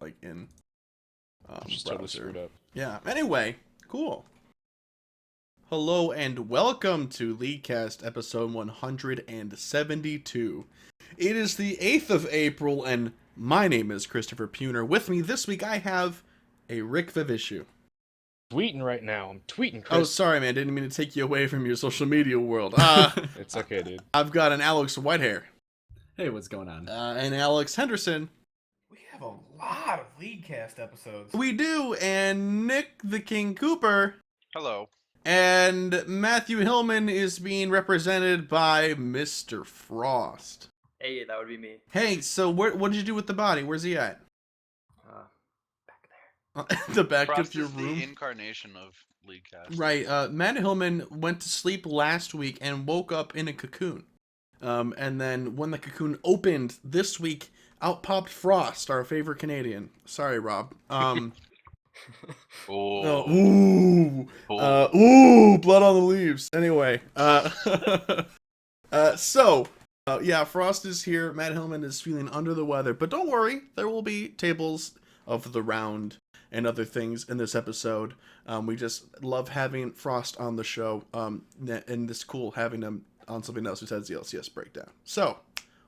like in Just browser. totally screwed up. Yeah. Anyway, cool. Hello and welcome to LeagueCast episode 172. It is the 8th of April, and my name is Christopher Puner. With me this week, I have a Rick Vivishu. Tweeting right now. I'm tweeting, Chris. Oh, sorry, man. Didn't mean to take you away from your social media world. It's okay, dude. I've got an Alex Whitehair. Hey, what's going on? And Alex Henderson. We have a lot of LeagueCast episodes. We do, and Nick the King Cooper. Hello. And Matthew Hillman is being represented by Mr. Frost. Hey, that would be me. Hey, so what did you do with the body? Where's he at? Back there. The back Frost of your is room? the incarnation of LeagueCast. Right. Matt Hillman went to sleep last week and woke up in a cocoon. And then when the cocoon opened this week, out popped Frost, our favorite Canadian. Sorry, Rob. Oh. Ooh, Oh. ooh, blood on the leaves. Anyway, yeah, Frost is here. Matt Hillman is feeling under the weather, but don't worry, there will be tables of the round and other things in this episode. We just love having Frost on the show, and it's cool having him on something else besides the LCS breakdown. So,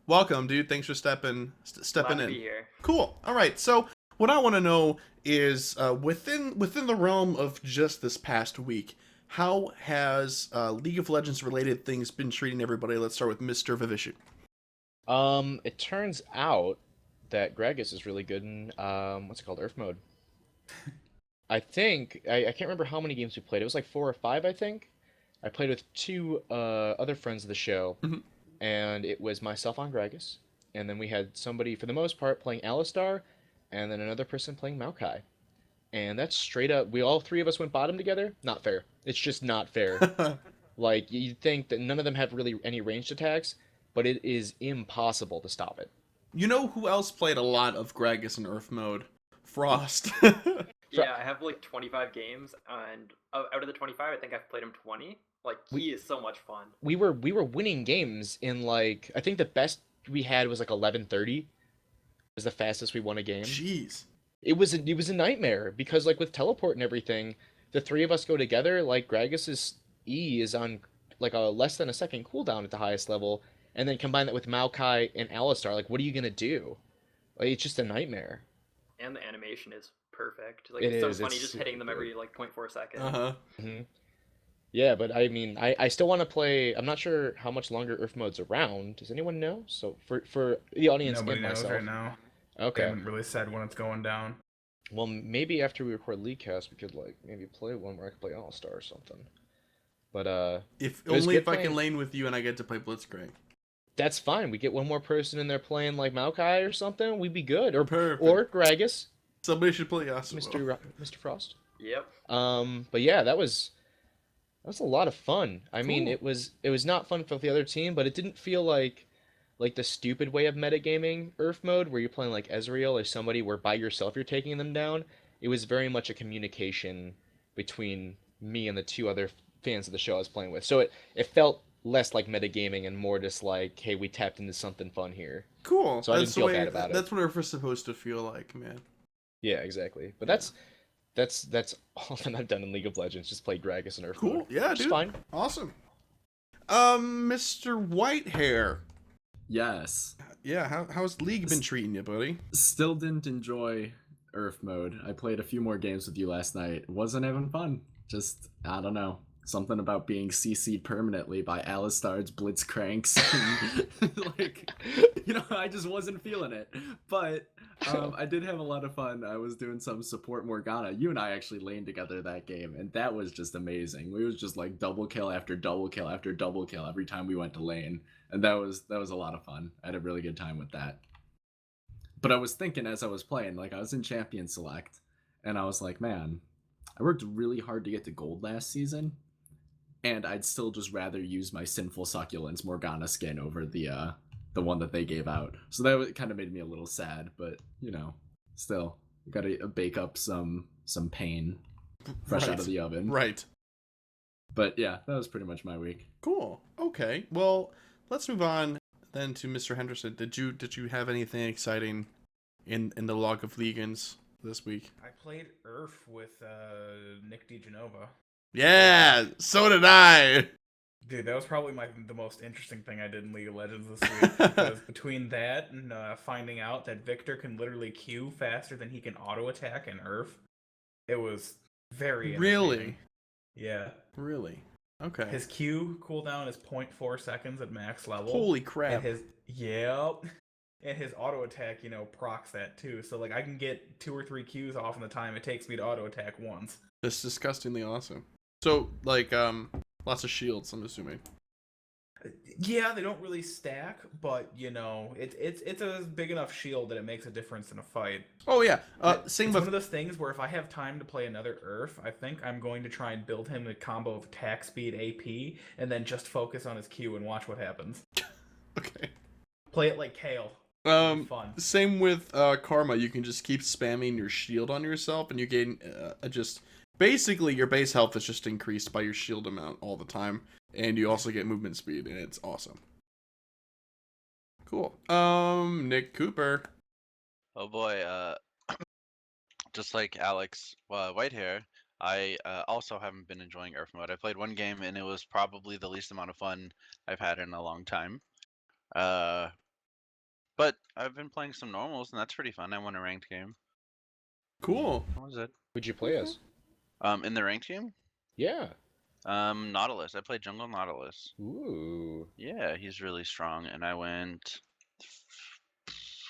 welcome, dude. Thanks for stepping Glad in. to be here. Cool. All right. So, what I want to know is within the realm of just this past week, how has League of Legends related things been treating everybody? Let's start with Mr. Vivishu. It turns out that Gragas is really good in what's it called, Earth mode. I think I can't remember how many games we played. It was like 4 or 5, I think. I played with 2 other friends of the show, and it was myself on Gragas, and then we had somebody for the most part playing Alistar, and then another person playing Maokai. And that's straight up, we all 3 of us went bottom together. Not fair. It's just not fair. Like, you'd think that none of them have really any ranged attacks, but it is impossible to stop it. You know who else played a lot of Gragas in Earth mode? Frost. Yeah, I have like 25 games, and out of the 25, I think I've played him 20. Like, he is so much fun. We were winning games in like, I think the best we had was like 11:30. Was the fastest we won a game. Jeez. It was a nightmare because like with teleport and everything, the 3 of us go together. Like Gragas's E is on like a less than a second cooldown at the highest level, and then combine that with Maokai and Alistar. Like, what are you gonna do? Like, it's just a nightmare. And the animation is perfect. Like, It it's so is, funny it's just hitting them super every like 0.4 seconds. Uh-huh. Yeah, but I mean, I still want to play. I'm not sure how much longer Earth mode's around. Does anyone know? So for the audience Nobody and knows myself. right now. They Okay. haven't really said when it's going down. Well, maybe after we record LeagueCast, we could like maybe play one where I could play All Star or something. But If it was only good if I can playing. lane with you and I get to play Blitzcrank. That's fine. We get one more person in there playing like Maokai or something. We'd be good. Or Perfect. Gragas, Somebody should play Yasuo. Mr. Frost. Yep. But yeah, that was a lot of fun. I mean, Cool. it was not fun for the other team, but it didn't feel like the stupid way of metagaming Earth mode where you're playing like Ezreal or somebody where by yourself you're taking them down. It was very much a communication between me and the 2 other fans of the show I was playing with. So it felt less like metagaming and more just like, hey, we tapped into something fun here. Cool. So I didn't That's the feel way, bad about it. That's what Earth supposed to feel like, man. Yeah, exactly. But that's all that I've done in League of Legends. Just play Gragas and Earth Cool. mode. Yeah, Which is dude. fine. Awesome. Mr. Whitehair. Yes. Yeah, how's League been treating you, buddy? Still didn't enjoy Earth mode. I played a few more games with you last night. Wasn't having fun. Just, I don't know. Something about being CC'd permanently by Alistar's Blitzcranks. Like, I just wasn't feeling it. But I did have a lot of fun. I was doing some support Morgana. You and I actually laned together that game, and that was just amazing. We was just like double kill after double kill after double kill every time we went to lane. And that was a lot of fun. I had a really good time with that. But I was thinking as I was playing, like I was in Champion Select, and I was like, man, I worked really hard to get to gold last season, and I'd still just rather use my Sinful Succulents Morgana skin over the one that they gave out. So that kind of made me a little sad, but still, you gotta bake up some pain fresh out Right. of the oven. Right. But yeah, that was pretty much my week. Cool. Okay. Well, let's move on then to Mr. Henderson. Did you have anything exciting in the log of Legans this week. I played Earth with Nick DeGenova. Yeah, so did I. Dude, that was probably the most interesting thing I did in League of Legends this week. Because between that and finding out that Victor can literally Q faster than he can auto attack in Earth, it was very entertaining. Really? Yeah. Really? Okay. His Q cooldown is 0.4 seconds at max level. Holy crap. And and his auto attack, procs that too. So like I can get 2 or 3 Qs off in the time it takes me to auto attack once. That's disgustingly awesome. So, like, lots of shields, I'm assuming. Yeah, they don't really stack, but it's a big enough shield that it makes a difference in a fight. Oh, yeah. It's Same one with... of those things where if I have time to play another Earth, I think I'm going to try and build him a combo of attack speed AP and then just focus on his Q and watch what happens. Okay. Play it like Kale. Fun. Same with Karma. You can just keep spamming your shield on yourself, and you gain just... Basically, your base health is just increased by your shield amount all the time, and you also get movement speed, and it's awesome. Cool. Nick Cooper. Oh boy, just like Alex Whitehair, I also haven't been enjoying Earth mode. I played one game and it was probably the least amount of fun I've had in a long time. But I've been playing some normals and that's pretty fun. I won a ranked game. Cool. What was it? Who'd you play as? In the ranked game? Yeah. Nautilus. I played Jungle Nautilus. Ooh. Yeah, he's really strong, and I went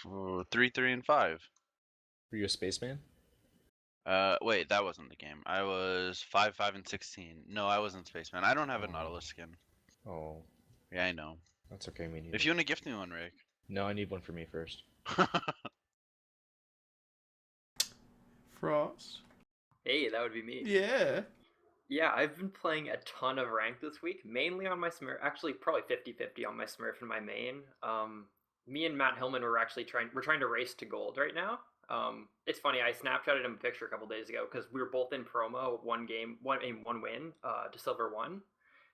3, 3, and 5. Were you a spaceman? Wait, that wasn't the game. I was 5, 5, and 16. No, I wasn't Spaceman. I don't have a Nautilus skin. Oh, Yeah, I know. that's okay. Me neither. If you want to gift me one, Rick. No, I need one for me first. Frost. Hey, that would be me. Yeah. Yeah, I've been playing a ton of rank this week, mainly on my Smurf. Actually, probably 50-50 on my Smurf and my main. Me and Matt Hillman were actually trying to race to gold right now. It's funny, I Snapchatted him a picture a couple days ago because we were both in promo, one win, to silver 1.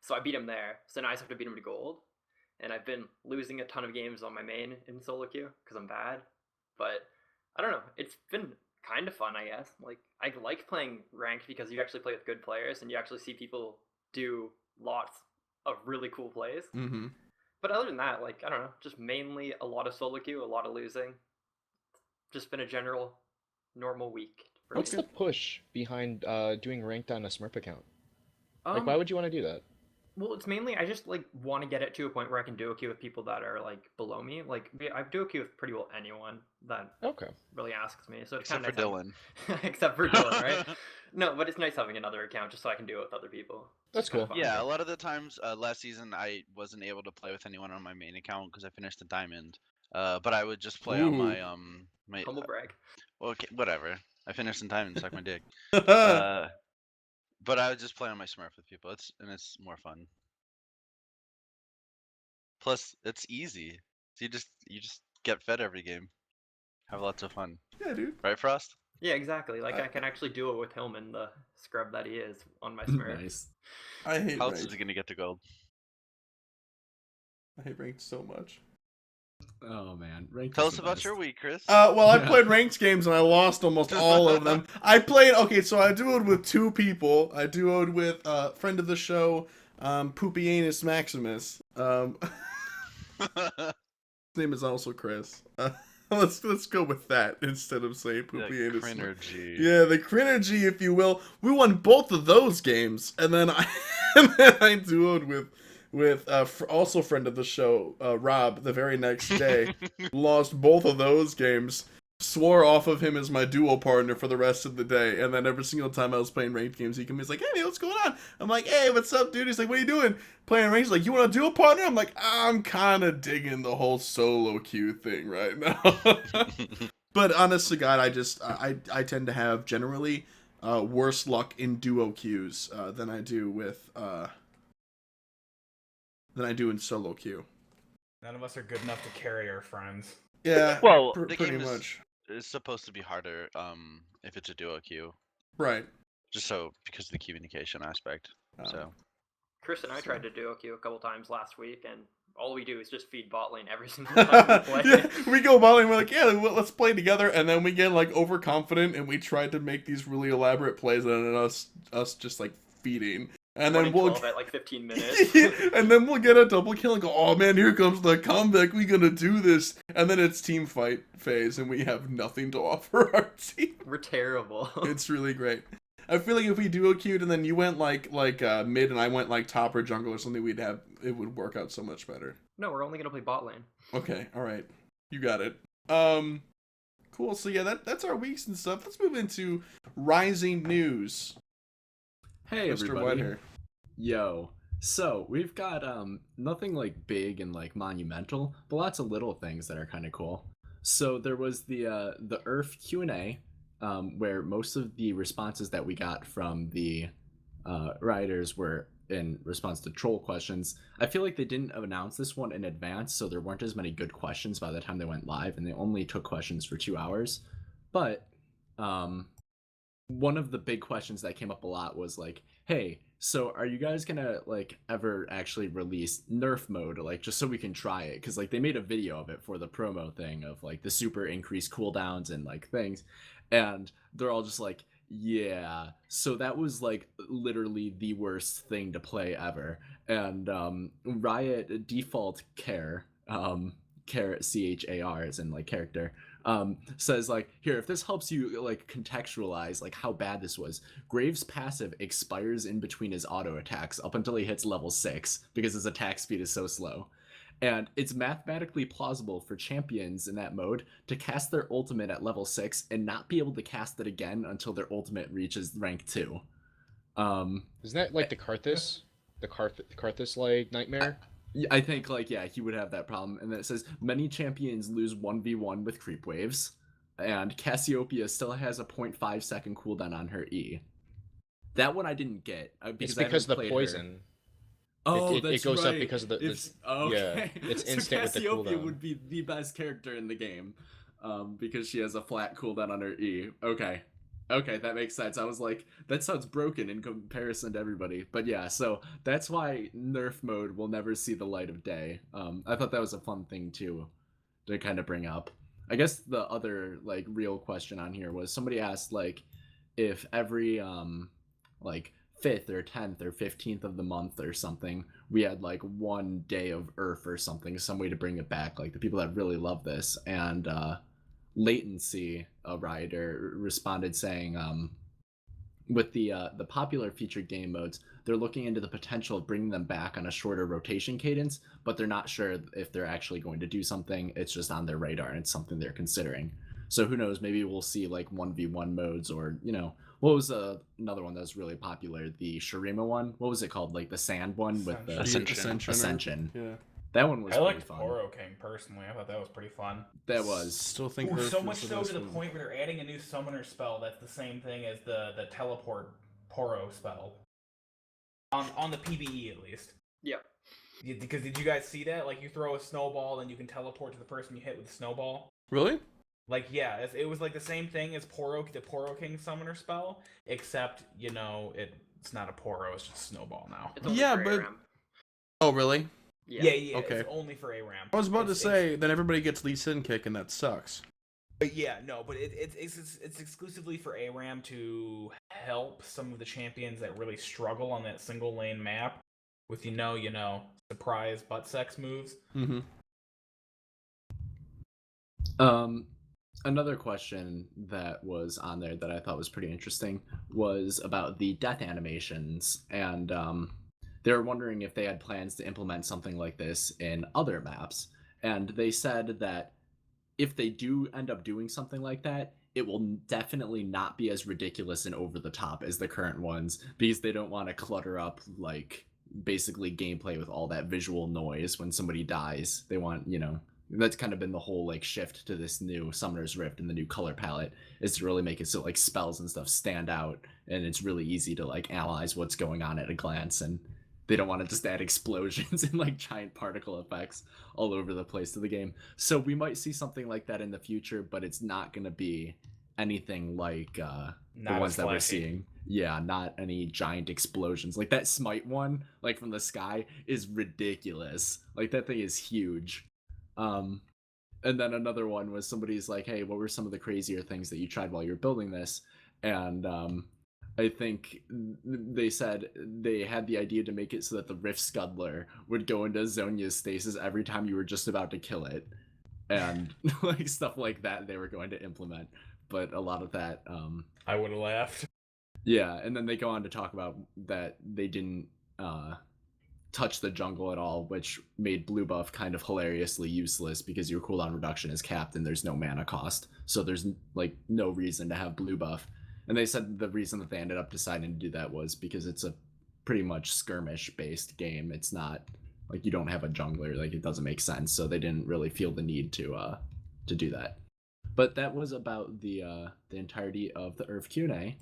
So I beat him there. So now I just have to beat him to gold. And I've been losing a ton of games on my main in solo queue because I'm bad. But I don't know, it's been kind of fun, I guess. Like, I like playing ranked because you actually play with good players and you actually see people do lots of really cool plays. Mm-hmm. But other than that, like, I don't know, just mainly a lot of solo queue, a lot of losing. Just been a general normal week. For What's me. the push behind doing ranked on a Smurf account? Like, Um, why would you want to do that? Well, it's mainly I just like want to get it to a point where I can duo queue with people that are like below me. Like I duo queue with pretty well anyone that Okay. really asks me. So it's Except kind for of Dylan. Except for Dylan, right? No, but it's nice having another account just so I can do it with other people. That's It's kinda cool. fun. Yeah, a lot of the times last season I wasn't able to play with anyone on my main account because I finished a diamond. But I would just play on my my Humble brag. okay, whatever. I finished in diamond, suck my dick. Uh, But I would just play on my Smurf with people. It's more fun. Plus, it's easy. So you just get fed every game. Have lots of fun. yeah, dude. Right, Frost? Yeah, exactly. Like I can actually duo with Hillman, the scrub that he is, on my Smurf. Nice. I hate How else is ranked. he gonna get to gold? I hate ranked so much. Oh man, ranked Tell is us the about best. your week, Chris. Well, I played ranked games and I lost almost all of them. I duoed with 2 people. I duoed with friend of the show, Poopianus Maximus. His name is also Chris. Let's go with that instead of saying The Poopianus. Crinergy. Yeah, the Crinergy, if you will. We won both of those games, and then I duoed with also friend of the show, Rob, the very next day. Lost both of those games. Swore off of him as my duo partner for the rest of the day, and then every single time I was playing ranked games, he he's like, "Hey, man, what's going on?" I'm like, "Hey, what's up, dude?" He's like, "What are you doing?" Playing ranked. He's like, "You want a duo partner?" I'm like, "I'm kind of digging the whole solo queue thing right now." But honest to God, I tend to have generally worse luck in duo queues than I do in solo queue. None of us are good enough to carry our friends. Yeah, Well, the pretty game much. is supposed to be harder if it's a duo queue. Right. Just so because of the communication aspect. Um, So Chris and I So- tried to duo queue a couple times last week, and all we do is just feed bot lane every single time we play. Yeah, we go bot lane, we're like, yeah, let's play together, and then we get like overconfident, and we try to make these really elaborate plays, and then us just like feeding, and then we'll 12 at like 15 minutes. and then we'll get a double kill and go, oh man, here comes the comeback, we gonna do this, and then it's team fight phase, and we have nothing to offer our team. We're terrible. It's really great. I feel like if we duo queued and then you went like mid and I went like top or jungle or something, it would work out so much better. No, we're only gonna play bot lane. Okay, all right, you got it. Cool. So yeah, that's our weeks and stuff. Let's move into rising news. Hey Mr. everybody. Whitehair. Yo. So we've got nothing like big and like monumental, but lots of little things that are kind of cool. So there was the Earth Q&A, where most of the responses that we got from the writers were in response to troll questions. I feel like they didn't announce this one in advance, so there weren't as many good questions by the time they went live, and they only took questions for 2 hours. But one of the big questions that came up a lot was like, hey, so are you guys gonna like ever actually release nerf mode, like just so we can try it? Because like they made a video of it for the promo thing of like the super increased cooldowns and like things, and they're all just like, yeah. So that was like literally the worst thing to play ever. And Riot default care, CHAR as in like character, says like, here, if this helps you like contextualize like how bad this was, Graves' passive expires in between his auto attacks up until he hits level 6 because his attack speed is so slow. And it's mathematically plausible for champions in that mode to cast their ultimate at level 6 and not be able to cast it again until their ultimate reaches rank 2. Isn't that like the Karthus? The Karthus like nightmare? I think like, yeah, he would have that problem. And then it says many champions lose 1v1 with creep waves, and Cassiopeia still has a 0.5 second cooldown on her E. That one I didn't get It's because of the poison. Her. Oh, it that's goes right. up because of the okay. Yeah, it's So instant with the Cassiopeia cooldown. would be the best character in the game, because she has a flat cooldown on her E. Okay, that makes sense. I was like, that sounds broken in comparison to everybody. But yeah, so that's why nerf mode will never see the light of day. I thought that was a fun thing too to kind of bring up. I guess the other like real question on here was somebody asked like if every like 5th or 10th or 15th of the month or something we had like one day of Earth or something, some way to bring it back, like the people that really love this. And Latency, a writer, responded saying with the popular featured game modes, they're looking into the potential of bringing them back on a shorter rotation cadence, but they're not sure if they're actually going to do something. It's just on their radar and it's something they're considering. So who knows, maybe we'll see like 1v1 modes, or what was another one that was really popular, the Shurima one, what was it called, like the sand one with the Ascension. Yeah, that one was I liked fun. Poro King personally. I thought that was pretty fun. That was still think Ooh, Earth so was much the so best to the one. point where they're adding a new summoner spell that's the same thing as the teleport Poro spell. On the PvE at least. Yeah. Because did you guys see that? Like you throw a snowball and you can teleport to the person you hit with the snowball. Really? Like yeah, it was like the same thing as the Poro King summoner spell, except it's not a Poro, it's just snowball now. It's only Yeah, for but ARAM. oh really? Yeah. Okay. It's only for ARAM. I was about to say then everybody gets Lee Sin kick and that sucks. But yeah, no, but it's exclusively for ARAM to help some of the champions that really struggle on that single lane map with surprise butt sex moves. Mm-hmm. Another question that was on there that I thought was pretty interesting was about the death animations, and they were wondering if they had plans to implement something like this in other maps. And they said that if they do end up doing something like that, it will definitely not be as ridiculous and over the top as the current ones, because they don't want to clutter up like basically gameplay with all that visual noise when somebody dies. They want, that's kind of been the whole like shift to this new Summoner's Rift and the new color palette, is to really make it so like spells and stuff stand out and it's really easy to like analyze what's going on at a glance. And they don't want to just add explosions and like giant particle effects all over the place to the game. So we might see something like that in the future, but it's not going to be anything like Not the ones as that we're flashy. seeing. Yeah, not any giant explosions. Like that Smite one, like from the sky, is ridiculous. Like that thing is huge. Um, and then another one was somebody's like, "Hey, what were some of the crazier things that you tried while you were building this?" And I think they said they had the idea to make it so that the Rift Scuddler would go into Zhonya's stasis every time you were just about to kill it, and like stuff like that they were going to implement. But a lot of that, I would have laughed. yeah. And then they go on to talk about that they didn't touch the jungle at all, which made blue buff kind of hilariously useless because your cooldown reduction is capped and there's no mana cost. So there's like no reason to have blue buff. And they said the reason that they ended up deciding to do that was because it's a pretty much skirmish based game. It's not like you don't have a jungler, like it doesn't make sense. So they didn't really feel the need to do that. But that was about the entirety of the Earth Q&A.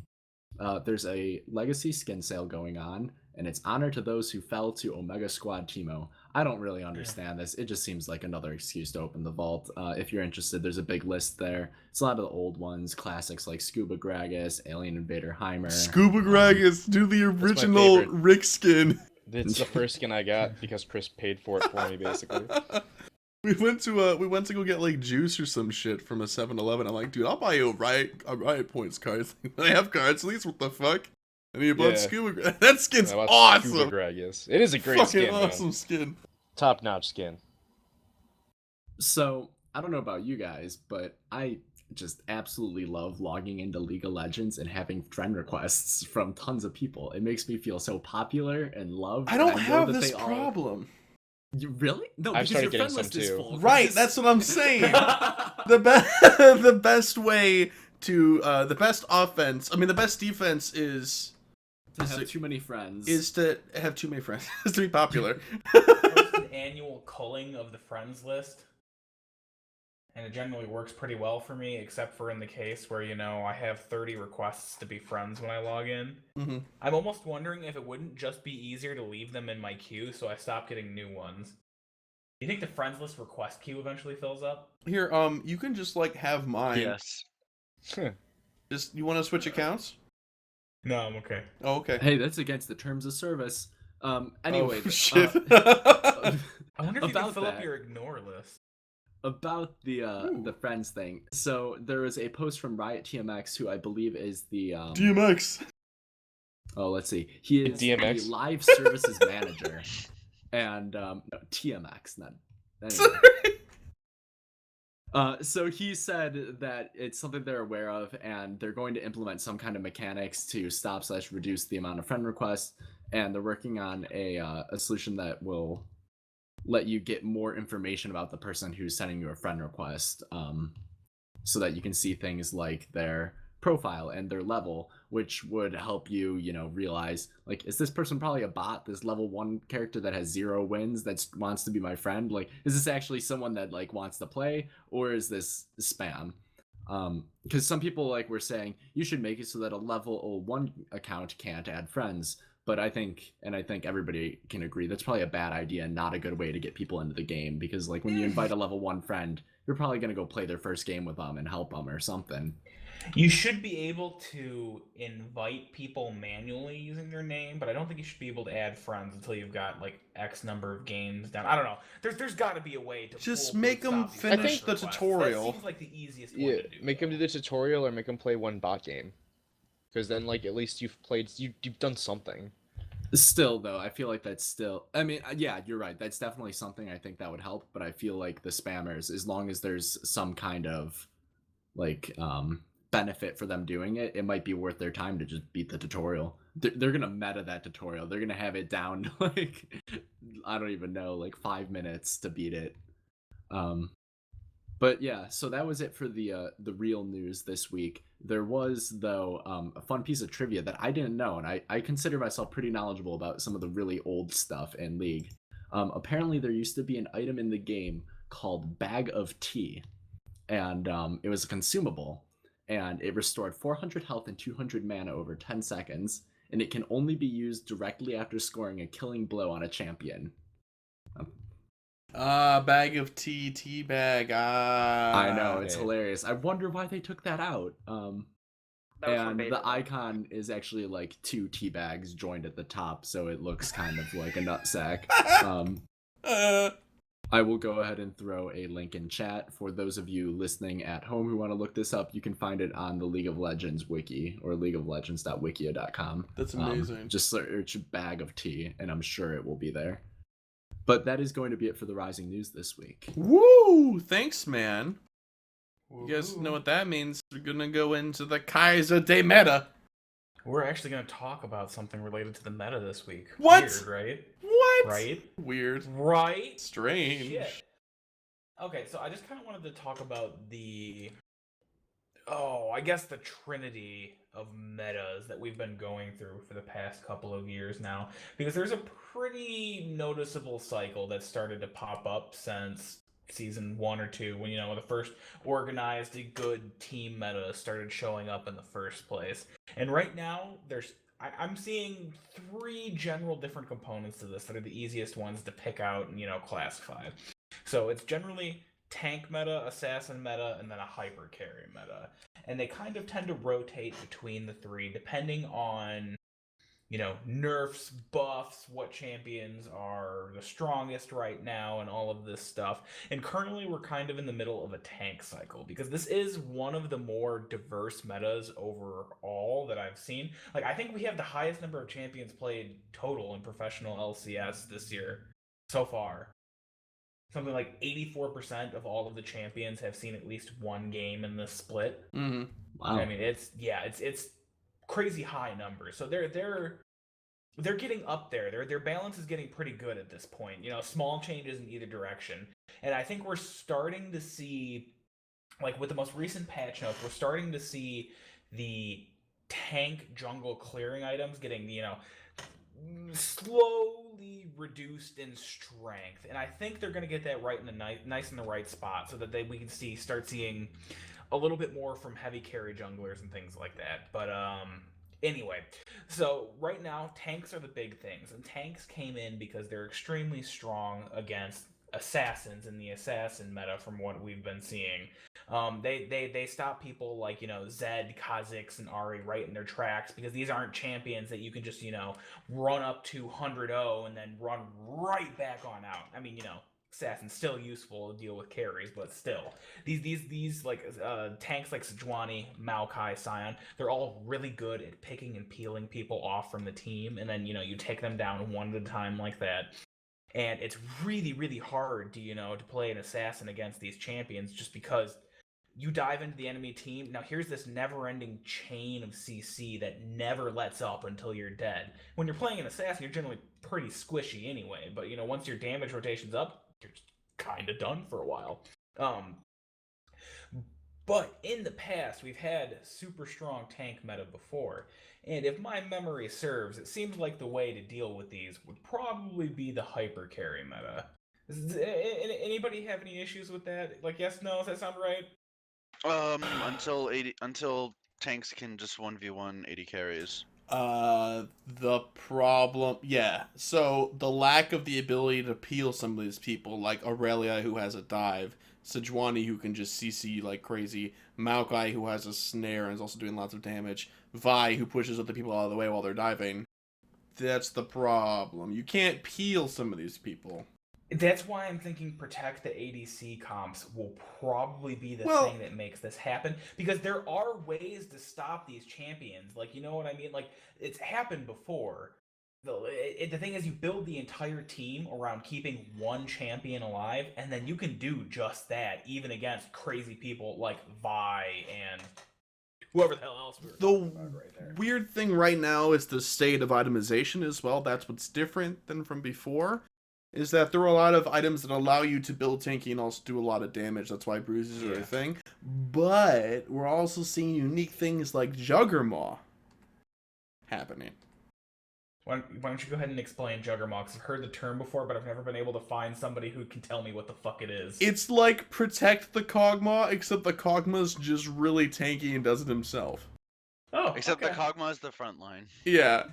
There's a legacy skin sale going on, and it's honor to those who fell to Omega Squad Teemo. I don't really understand this. It just seems like another excuse to open the vault. If you're interested, there's a big list there. It's a lot of the old ones, classics like Scuba Gragas, Alien Invader Heimer. Scuba Gragas, do the my original favorite. Rick skin. It's the first skin I got because Chris paid for it for me, basically. We went to go get like juice or some shit from a 7-Eleven. I'm like, dude, I'll buy you a riot points card. I have cards at least. What the fuck? And he bought Yeah. Scuba. That skin's I bought awesome. Scuba Gragas. It is a great Fucking skin, awesome man. skin. Top-notch skin. So I don't know about you guys, but I just absolutely love logging into League of Legends and having friend requests from tons of people. It makes me feel so popular and loved. I and don't know have that this they all- problem. You really? No, I've because started your getting friend list some is too. full. Right, Chris. that's what I'm saying. The best way to the best offense. I mean, the best defense is To have too many friends. to have too many friends. Is to be popular. Post an annual culling of the friends list, and it generally works pretty well for me, except for in the case where, you know, I have 30 requests to be friends when I log in. Mm-hmm. I'm almost wondering if it wouldn't just be easier to leave them in my queue so I stop getting new ones. Do you think the friends list request queue eventually fills up? Here, you can just like have mine. Yes. Just you want to switch accounts? No, I'm okay. Oh, okay. Hey, that's against the terms of service. Anyway, Oh, shit. I wonder if you can About fill up that. your ignore list. about the friends thing. So there was a post from Riot TMX, who I believe is the DMX. oh, let's see, he is DMX? the live services manager, and no, TMX, not anyway. So he said that it's something they're aware of, and they're going to implement some kind of mechanics to stop/reduce the amount of friend requests, and they're working on a solution that will let you get more information about the person who's sending you a friend request, so that you can see things like their profile and their level, which would help you, realize, like, is this person probably a bot, this level 1 character that has 0 wins that wants to be my friend? Like, is this actually someone that, like, wants to play, or is this spam? Because some people, like, were saying you should make it so that a level 1 account can't add friends, but I think everybody can agree that's probably a bad idea and not a good way to get people into the game, because, like, when you invite a level 1 friend, you're probably going to go play their first game with them and help them or something. You should be able to invite people manually using their name, but I don't think you should be able to add friends until you've got like X number of games down. I don't know. There's got to be a way to Just foolproof make 'em stop these finish friend the requests. tutorial. That seems like the easiest one Yeah, to do. make him do the tutorial or make him play one bot game. Because then, like, at least you've done something. Still, though, I feel like that's still, I mean, yeah, you're right, that's definitely something I think that would help, but I feel like the spammers, as long as there's some kind of, like, benefit for them doing it, it might be worth their time to just beat the tutorial. They're gonna meta that tutorial. They're gonna have it down to, like, I don't even know, like 5 minutes to beat it. But yeah, so that was it for the real news this week. There was, though, a fun piece of trivia that I didn't know, and I consider myself pretty knowledgeable about some of the really old stuff in League. Apparently there used to be an item in the game called Bag of Tea, and it was a consumable, and it restored 400 health and 200 mana over 10 seconds, and it can only be used directly after scoring a killing blow on a champion. Bag of tea bag. I know, it's man. hilarious. I wonder why they took that out. That was from And beta. the though. icon is actually like 2 tea bags joined at the top, so it looks kind of like a nutsack. I will go ahead and throw a link in chat for those of you listening at home who want to look this up. You can find it on the League of Legends wiki or leagueoflegends.wikia.com. That's amazing. Just search bag of tea, and I'm sure it will be there. But that is going to be it for the Rising News this week. Woo! Thanks, man. You guys Woohoo. know what that means. We're gonna go into the Kaiser de Meta. We're actually going to talk about something related to the meta this week. What? Weird, right? What? Right? Weird. Right? Strange. Shit. Okay, so I just kind of wanted to talk about the I guess the trinity of metas that we've been going through for the past couple of years now. Because there's a pretty noticeable cycle that started to pop up since season 1 or 2, when the first organized good team meta started showing up in the first place. And right now I'm seeing 3 general different components to this that are the easiest ones to pick out and classify. So it's generally tank meta, assassin meta, and then a hyper carry meta. And they kind of tend to rotate between the 3 depending on nerfs, buffs, what champions are the strongest right now, and all of this stuff. And currently we're kind of in the middle of a tank cycle, because this is one of the more diverse metas overall that I've seen. Like, I think we have the highest number of champions played total in professional LCS this year so far. Something like 84% of all of the champions have seen at least one game in this split. Mm-hmm. Wow. I mean, it's crazy high numbers. So they're getting up there. Their balance is getting pretty good at this point. Small changes in either direction. And I think we're starting to see, like with the most recent patch notes, we're starting to see the tank jungle clearing items getting, slowly reduced in strength. And I think they're going to get that right in the nice in the right spot, so that we can start seeing a little bit more from heavy carry junglers and things like that. But anyway, so right now tanks are the big things, and tanks came in because they're extremely strong against assassins in the assassin meta. From what we've been seeing, they stop people like Zed, Kha'Zix, and Ahri right in their tracks, because these aren't champions that you can just run up to 100-0 and then run right back on out. I mean, assassin's still useful to deal with carries, but still, these like tanks like Sejuani, Maokai, Sion, they're all really good at picking and peeling people off from the team, and then you take them down one at a time like that. And it's really, really hard to play an assassin against these champions, just because you dive into the enemy team. Now here's this never-ending chain of CC that never lets up until you're dead. When you're playing an assassin, you're generally pretty squishy anyway, but once your damage rotation's up, you're just kind of done for a while. But in the past, we've had super strong tank meta before, and if my memory serves, it seems like the way to deal with these would probably be the hyper carry meta. Anybody have any issues with that? Like, yes, no, does that sound right? Until tanks can just 1v1 80 carries. The problem, yeah. So the lack of the ability to peel some of these people, like Aurelia, who has a dive, Sejuani, who can just CC like crazy, Maokai, who has a snare and is also doing lots of damage, Vi, who pushes other people out of the way while they're diving. That's the problem. You can't peel some of these people. That's why I'm thinking protect the ADC comps will probably be the thing that makes this happen, because there are ways to stop these champions. Like, you know what I mean? Like, it's happened before. The thing is, you build the entire team around keeping one champion alive, and then you can do just that, even against crazy people like Vi and whoever the hell else we were talking about right there. Weird thing right now is the state of itemization as well. That's what's different than from before. Is that there are a lot of items that allow you to build tanky and also do a lot of damage. That's why bruises are a thing. But we're also seeing unique things like Juggermaw happening. Why don't you go ahead and explain Juggermaw? Because I've heard the term before, but I've never been able to find somebody who can tell me what the fuck it is. It's like Protect the Kog'Maw, except the Kog'Maw's just really tanky and does it himself. Oh, Except okay. the Kog'Maw is the front line. Yeah.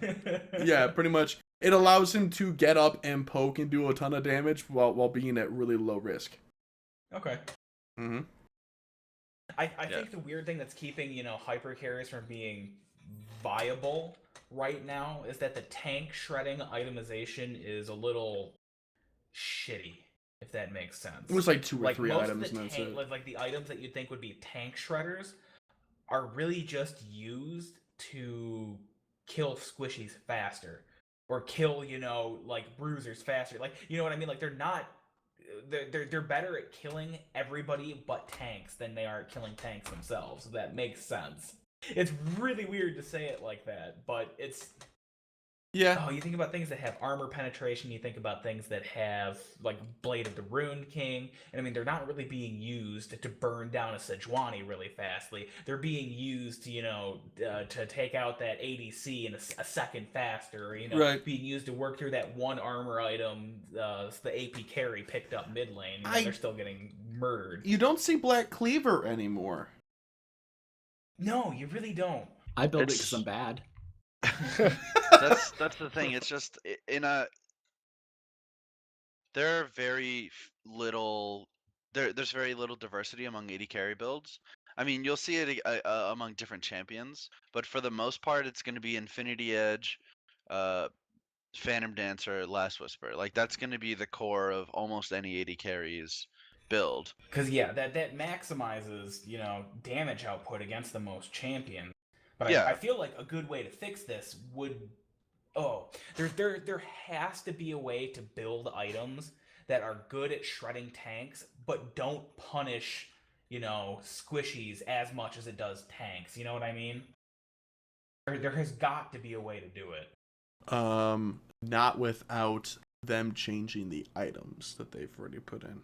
Yeah, pretty much. It allows him to get up and poke and do a ton of damage while being at really low risk. Okay. Mm-hmm. I think the weird thing that's keeping, hyper carries from being viable right now is that the tank shredding itemization is a little shitty, if that makes sense. It was like 2 or Like 3 most items, of the and that's tank, it. like the items that you'd think would be tank shredders are really just used to kill squishies faster or kill, like bruisers faster. Like, you know what I mean? Like they're not they're better at killing everybody but tanks than they are at killing tanks themselves. So that makes sense. It's really weird to say it like that, but it's Yeah. oh, you think about things that have armor penetration, you think about things that have, like, Blade of the Rune King, and I mean, they're not really being used to burn down a Sejuani really fastly. They're being used, to take out that ADC in a second faster, or, Right. being used to work through that one armor item the AP carry picked up mid lane. They're still getting murdered. You don't see Black Cleaver anymore. No, you really don't. I build it because I'm bad. That's the thing. It's just there are there's very little diversity among AD carry builds. I mean, you'll see it among different champions, but for the most part, it's going to be Infinity Edge, Phantom Dancer, Last Whisper. Like that's going to be the core of almost any AD carries build. Because that maximizes damage output against the most champions. But Yeah. I feel like a good way to fix this would there has to be a way to build items that are good at shredding tanks but don't punish squishies as much as it does tanks. You know what I mean? There has got to be a way to do it. Not without them changing the items that they've already put in.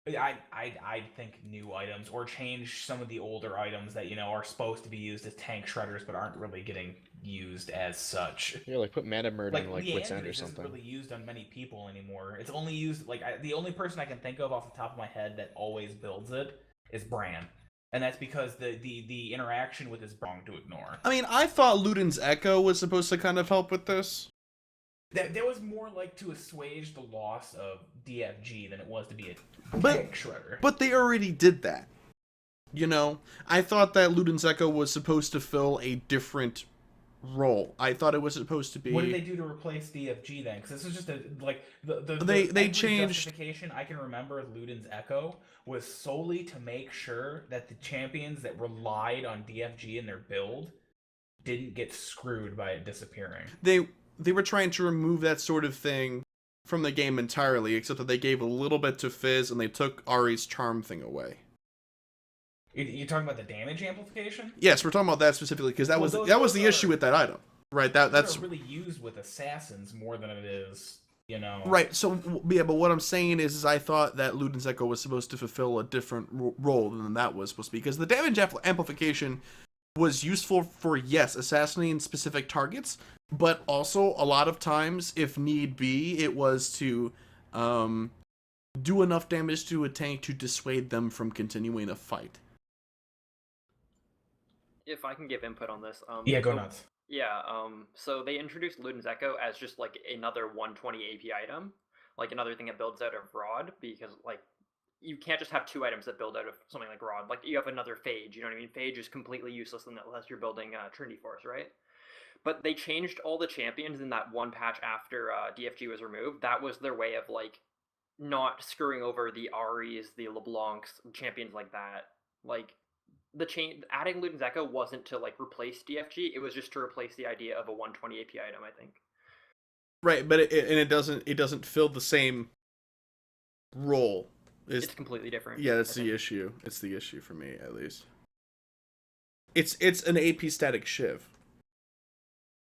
I think new items or change some of the older items that are supposed to be used as tank shredders but aren't really getting used as such. Yeah, like put Mana Murder in like Wit's End or Leandra's something. isn't really used on many people anymore. It's only used the only person I can think of off the top of my head that always builds it is Bran. And that's because the interaction with his wrong to ignore. I mean, I thought Luden's Echo was supposed to kind of help with this. That was more like to assuage the loss of DFG than it was to be a But- tank shredder. But they already did that. I thought that Luden's Echo was supposed to fill a different role. I thought it was supposed to be. What did they do to replace DFG then? Because this was just They every changed. justification I can remember of Luden's Echo was solely to make sure that the champions that relied on DFG in their build didn't get screwed by it disappearing. They were trying to remove that sort of thing from the game entirely, except that they gave a little bit to Fizz and they took Ari's charm thing away. You're talking about the damage amplification? Yes, we're talking about that specifically because that was the issue with that item, right? That's really used with assassins more than it is, right. So yeah, but what I'm saying is I thought that Luden's Echo was supposed to fulfill a different role than that was supposed to be, because the damage amplification was useful for assassinating specific targets, but also a lot of times, if need be, it was to do enough damage to a tank to dissuade them from continuing a fight. If I can give input on this, Yeah, go nuts. Yeah, so they introduced Luden's Echo as just like another 120 AP item, like another thing that builds out of Rod, because like you can't just have 2 items that build out of something like Rod. Like you have another Phage, you know what I mean? Phage is completely useless unless you're building Trinity Force, right? But they changed all the champions in that one patch after DFG was removed. That was their way of like not screwing over the Aries, the LeBlancs, champions like that. Like adding Luden's Echo wasn't to like replace DFG. It was just to replace the idea of a 120 AP item, I think. Right, but it doesn't fill the same role. It's completely different. Yeah, that's the issue. It's the issue for me, at least. It's an AP static shiv.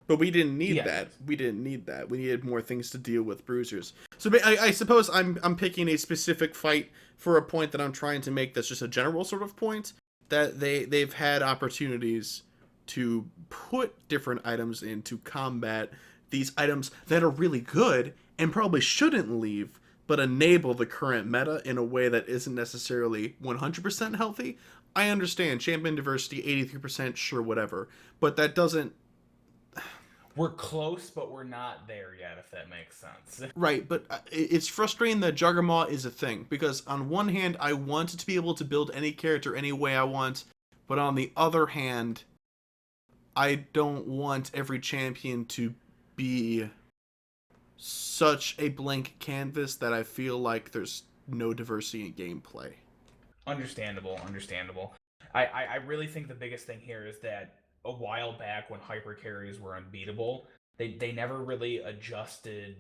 But we didn't need that. We didn't need that. We needed more things to deal with bruisers. So I suppose I'm picking a specific fight for a point that I'm trying to make that's just a general sort of point, that they've had opportunities to put different items in to combat these items that are really good and probably shouldn't leave, but enable the current meta in a way that isn't necessarily 100% healthy. I understand champion diversity, 83%, sure, whatever, but that doesn't. We're close, but we're not there yet, if that makes sense. Right, but it's frustrating that Juggernaut is a thing, because on one hand, I want to be able to build any character any way I want, but on the other hand, I don't want every champion to be such a blank canvas that I feel like there's no diversity in gameplay. Understandable. I really think the biggest thing here is that a while back when hyper carries were unbeatable, they never really adjusted,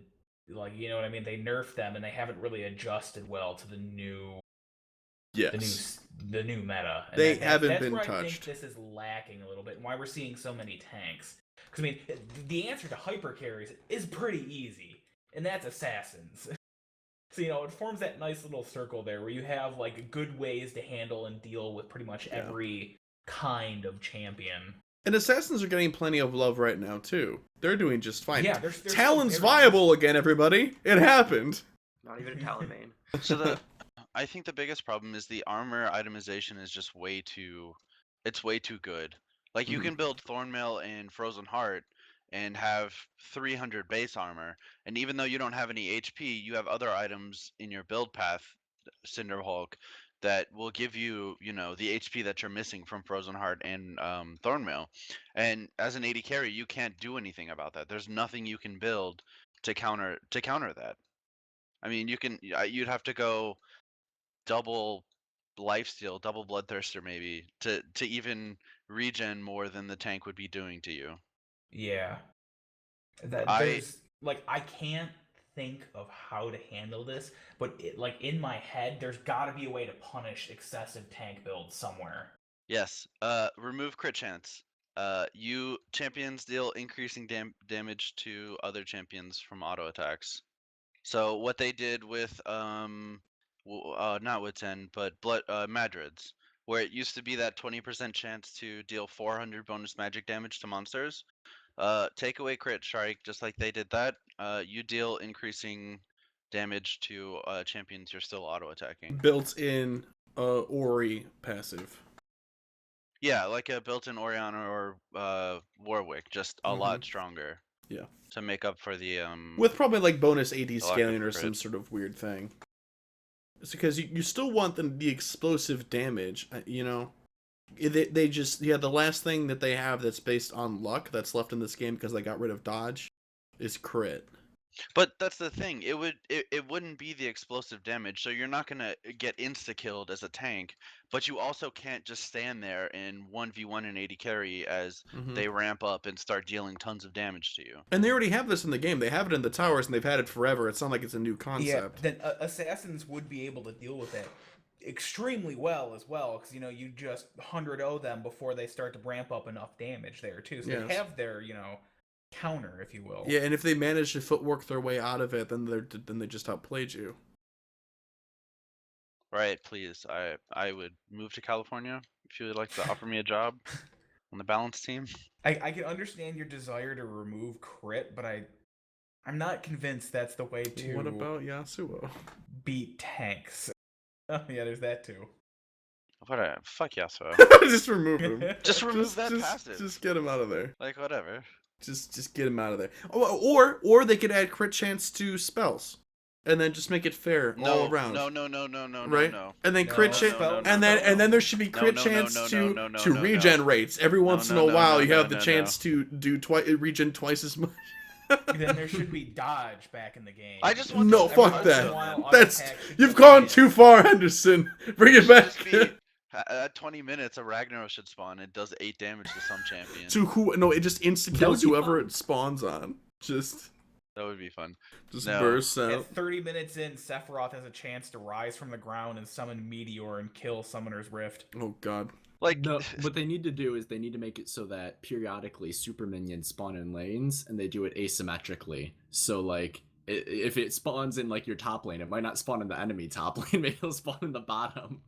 like, you know what I mean? They nerfed them and they haven't really adjusted well to the new Yes. the new meta. And They that's haven't been where touched. I think this is lacking a little bit and why we're seeing so many tanks. Because, I mean, the answer to hyper carries is pretty easy, and that's assassins. So, you know, it forms that nice little circle there where you have, like, good ways to handle and deal with pretty much every kind of champion. And Assassins are getting plenty of love right now, too. They're doing just fine. Yeah, they're still Talon's very viable again, everybody. It happened. Not even a Talon main. So I think the biggest problem is the armor itemization is just way too good. Like you Mhm. can build Thornmail and Frozen Heart and have 300 base armor, and even though you don't have any HP, you have other items in your build path, Cinderhulk, that will give you, the HP that you're missing from Frozen Heart and Thornmail. And as an AD carry, you can't do anything about that. There's nothing you can build to counter that. I mean, you'd have to go double lifesteal, double bloodthirster maybe to even regen more than the tank would be doing to you. Yeah. That I there's like I can't think of how to handle this, but like in my head, there's got to be a way to punish excessive tank builds somewhere. Yes, remove crit chance. You champions deal increasing damage to other champions from auto attacks. So what they did with not with 10, but blood Madrids, where it used to be that 20% chance to deal 400 bonus magic damage to monsters. Take away crit strike, just like they did that. You deal increasing damage to champions you're still auto attacking. Built in Ori passive. Yeah, like a built-in Oriana or Warwick, just a lot stronger. Yeah. To make up for the With probably like bonus AD lack of scaling or crit. some sort of weird thing. It's because you still want the explosive damage, you know? They just, the last thing that they have that's based on luck that's left in this game because they got rid of dodge is crit. But that's the thing. It wouldn't be the explosive damage, so you're not gonna get insta killed as a tank. But you also can't just stand there and 1v1 an AD carry as they ramp up and start dealing tons of damage to you. And they already have this in the game. They have it in the towers and they've had it forever. It's not like it's a new concept. Yeah, then assassins would be able to deal with it extremely well as well, because you just 100-0 them before they start to ramp up enough damage there too. So they have their counter, if you will. Yeah, and if they manage to footwork their way out of it, then they just outplayed you. Right, please. I would move to California if you would like to offer me a job on the balance team. I can understand your desire to remove crit, but I'm not convinced that's the way to What about Yasuo? beat tanks. Oh yeah, there's that too. Fuck Yasuo. Just remove him. Just remove that passive. Just get him out of there. Like whatever. Just get him out of there. Or they could add crit chance to spells, and then just make it fair all around. No. Right? No. And then crit chance, no, and then there should be crit chance to regen rates. Every once in a while, you have the chance to do regen twice as much. Then there should be dodge back in the game. I just want No, to- fuck Every once in a that. while, auto That's attack should you've go gone in. too far, Henderson. Bring it back. Just be, at 20 minutes, a Ragnaros should spawn. It does 8 damage to some champion. To who? No, it just insta That kills would be whoever fun. it spawns on. Just That would be fun. bursts out. At 30 minutes in, Sephiroth has a chance to rise from the ground and summon Meteor and kill Summoner's Rift. Oh god. Like No, what they need to do is they need to make it so that periodically super minions spawn in lanes and they do it asymmetrically. So like if it spawns in like your top lane, it might not spawn in the enemy top lane. Maybe it'll spawn in the bottom.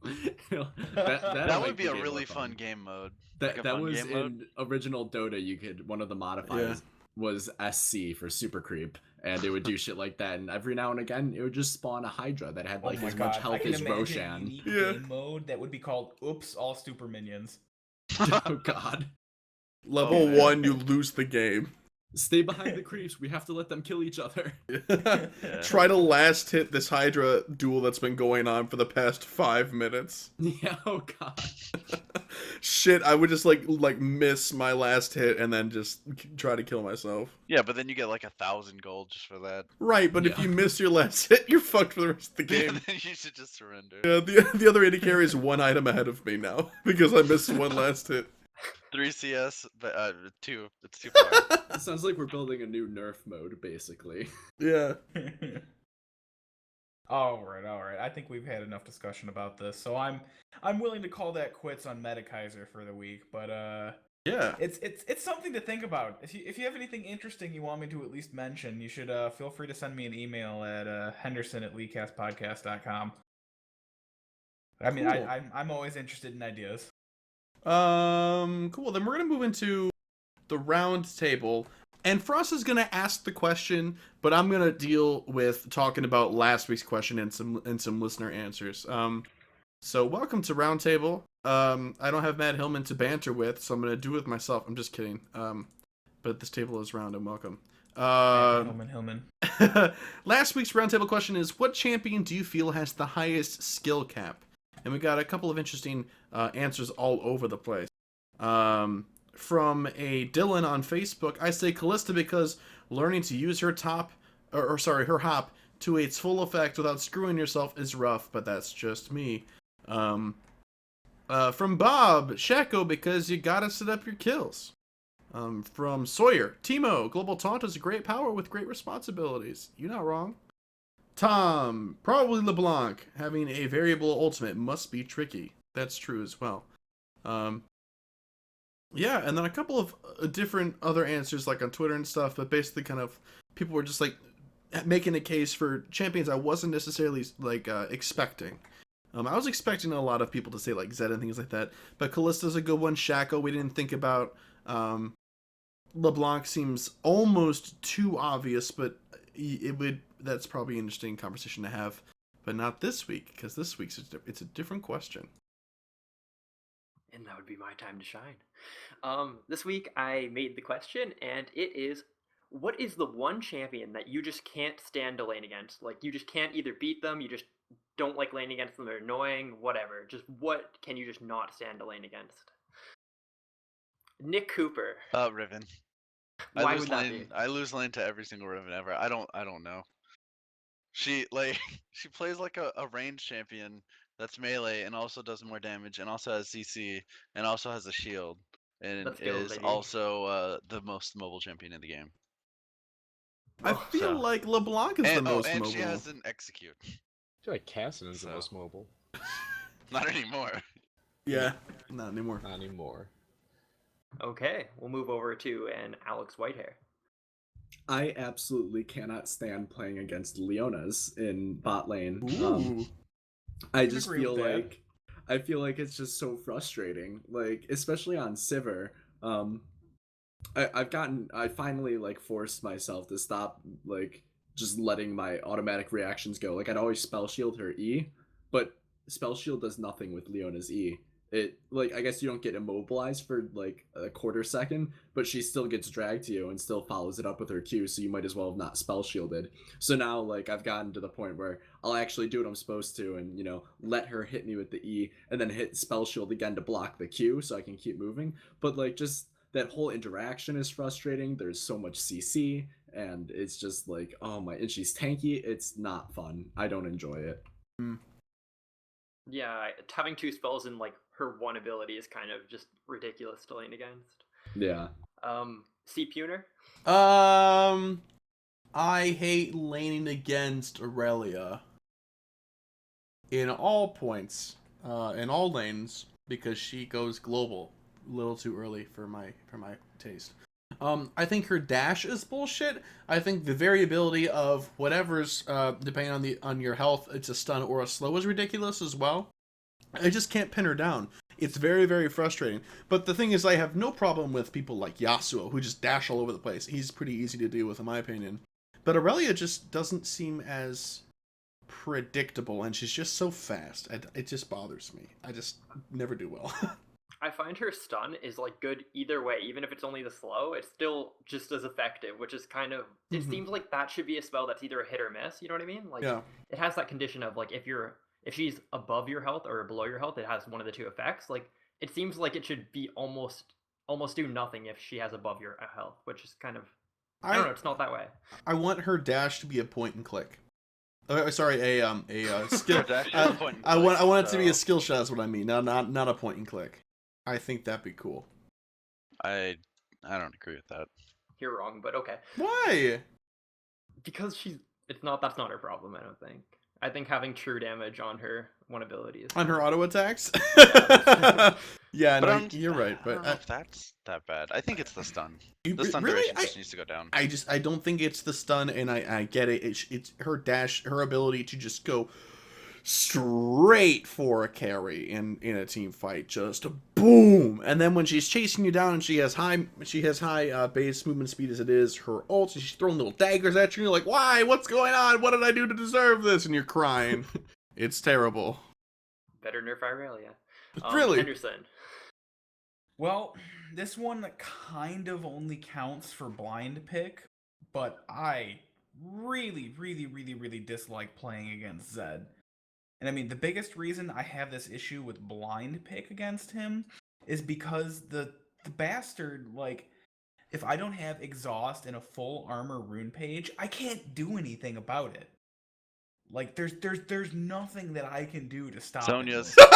that would be a really fun game mode. That Like a fun was game in mode. original Dota. You could one of the modifiers was SC for super creep, and it would do shit like that. And every now and again, it would just spawn a Hydra that had like oh my as god, much I health can as imagine a Roshan. unique Yeah. game mode that would be called Oops, All Super Minions. Oh god. Level man. 1, you lose the game. Stay behind the creeps. We have to let them kill each other. Try to last hit this Hydra duel that's been going on for the past 5 minutes. Yeah, oh god. Shit, I would just like miss my last hit and then just try to kill myself. Yeah, but then you get like 1,000 gold just for that. Right, but if Yeah. you miss your last hit, you're fucked for the rest of the game. Then you should just surrender. The other AD carry is 1 item ahead of me now because I missed one last hit. 3 CS, but 2. It's too far. It sounds like we're building a new nerf mode, basically. Yeah. All right. I think we've had enough discussion about this, so I'm willing to call that quits on Medikaiser for the week. But Yeah. it's something to think about. If you have anything interesting you want me to at least mention, you should feel free to send me an email at henderson@LeagueCastPodcast.com. I mean, Cool. I'm always interested in ideas. Cool. Then we're gonna move into the round table, and Frost is gonna ask the question, but I'm gonna deal with talking about last week's question and some listener answers. So welcome to round table. I don't have Matt Hillman to banter with, so I'm gonna do it with myself. I'm just kidding. But this table is round and welcome. Hillman. Last week's roundtable question is: what champion do you feel has the highest skill cap? And we got a couple of interesting answers all over the place. From a Dylan on Facebook, I say Callista because learning to use her her hop to its full effect without screwing yourself is rough, but that's just me. From Bob, Shaco because you gotta set up your kills. From Sawyer, Timo, Global Taunt is a great power with great responsibilities. You're not wrong. Tom, probably LeBlanc. Having a variable ultimate must be tricky. That's true as well. Yeah, and then a couple of different other answers like on Twitter and stuff, but basically kind of people were just like making a case for champions I wasn't necessarily like expecting. I was expecting a lot of people to say like Zed and things like that, but Callista's a good one. Shaco we didn't think about. LeBlanc seems almost too obvious, but that's probably an interesting conversation to have, but not this week because this week's it's a different question. And that would be my time to shine. This week I made the question, and it is: what is the one champion that you just can't stand to lane against? Like, you just can't either beat them, you just don't like laning against them, they're annoying, whatever. Just what can you just not stand to lane against? Nick Cooper. Riven. Why would that be? I lose lane to every single Riven ever. I don't know. She she plays like a range champion that's melee and also does more damage and also has CC and also has a shield and Let's go, is baby. also the most mobile champion in the game. I feel So- like LeBlanc is the most and mobile. she has an execute. I feel like Cassidon's the So. most mobile. Not anymore. Yeah, not anymore. Not anymore. Okay, we'll move over to an Alex Whitehair. I absolutely cannot stand playing against Leonas in bot lane. Ooh. I can just agree feel with that. like I feel like it's just so frustrating. Like, especially on Sivir. I finally like forced myself to stop like just letting my automatic reactions go. Like, I'd always spell shield her E, but spell shield does nothing with Leona's E. It, like, I guess you don't get immobilized for like a quarter second, but she still gets dragged to you and still follows it up with her Q, so you might as well have not spell shielded. So now, like, I've gotten to the point where I'll actually do what I'm supposed to and, you know, let her hit me with the E and then hit spell shield again to block the Q so I can keep moving. But like, just that whole interaction is frustrating. There's so much CC and it's just like, oh my, and she's tanky. It's not fun. I don't enjoy it. Yeah, having two spells in like her one ability is kind of just ridiculous to lane against. Yeah. C Puner. I hate laning against Aurelia in all points, in all lanes, because she goes global a little too early for my taste. I think her dash is bullshit. I think the variability of whatever's depending on your health, it's a stun or a slow is ridiculous as well. I just can't pin her down. It's very, very frustrating. But the thing is, I have no problem with people like Yasuo, who just dash all over the place. He's pretty easy to deal with, in my opinion. But Aurelia just doesn't seem as predictable, and she's just so fast. It just bothers me. I just never do well. I find her stun is like good either way, even if it's only the slow, it's still just as effective, which is kind of it Mhm. seems like that should be a spell that's either a hit or miss, you know what I mean? Like Yeah. it has that condition of like if she's above your health or below your health, it has one of the two effects. Like it seems like it should be almost do nothing if she has above your health, which is kind of I don't know, it's not that way. I want her dash to be a point and click. Sorry, a skill. Her dash is a point and I want click, it to be a so- skill shot. Is what I mean. Not a point and click. I think that'd be cool. I don't agree with that. You're wrong, but okay. Why? Because that's not her problem, I don't think. I think having true damage on her one ability is On her auto attacks? Yeah. Yeah, But no, I'm- you're right. I But don't know if that's that bad. I think it's the stun. you- The stun really, duration just needs to go down. I don't think it's the stun, and I get it. It's her dash, her ability to just go straight for a carry in a team fight, just boom. And then when she's chasing you down and she has high base movement speed as it is, her ult, and she's throwing little daggers at you, and you're like, why? What's going on? What did I do to deserve this? And you're crying. It's terrible. better nerf Irelia. Really? Henderson. Well, this one kind of only counts for blind pick, but I really, really, really, really dislike playing against Zed. And I mean, the biggest reason I have this issue with blind pick against him is because the bastard, like, if I don't have exhaust and a full armor rune page, I can't do anything about it. Like, there's nothing that I can do to stop Sonya's. it.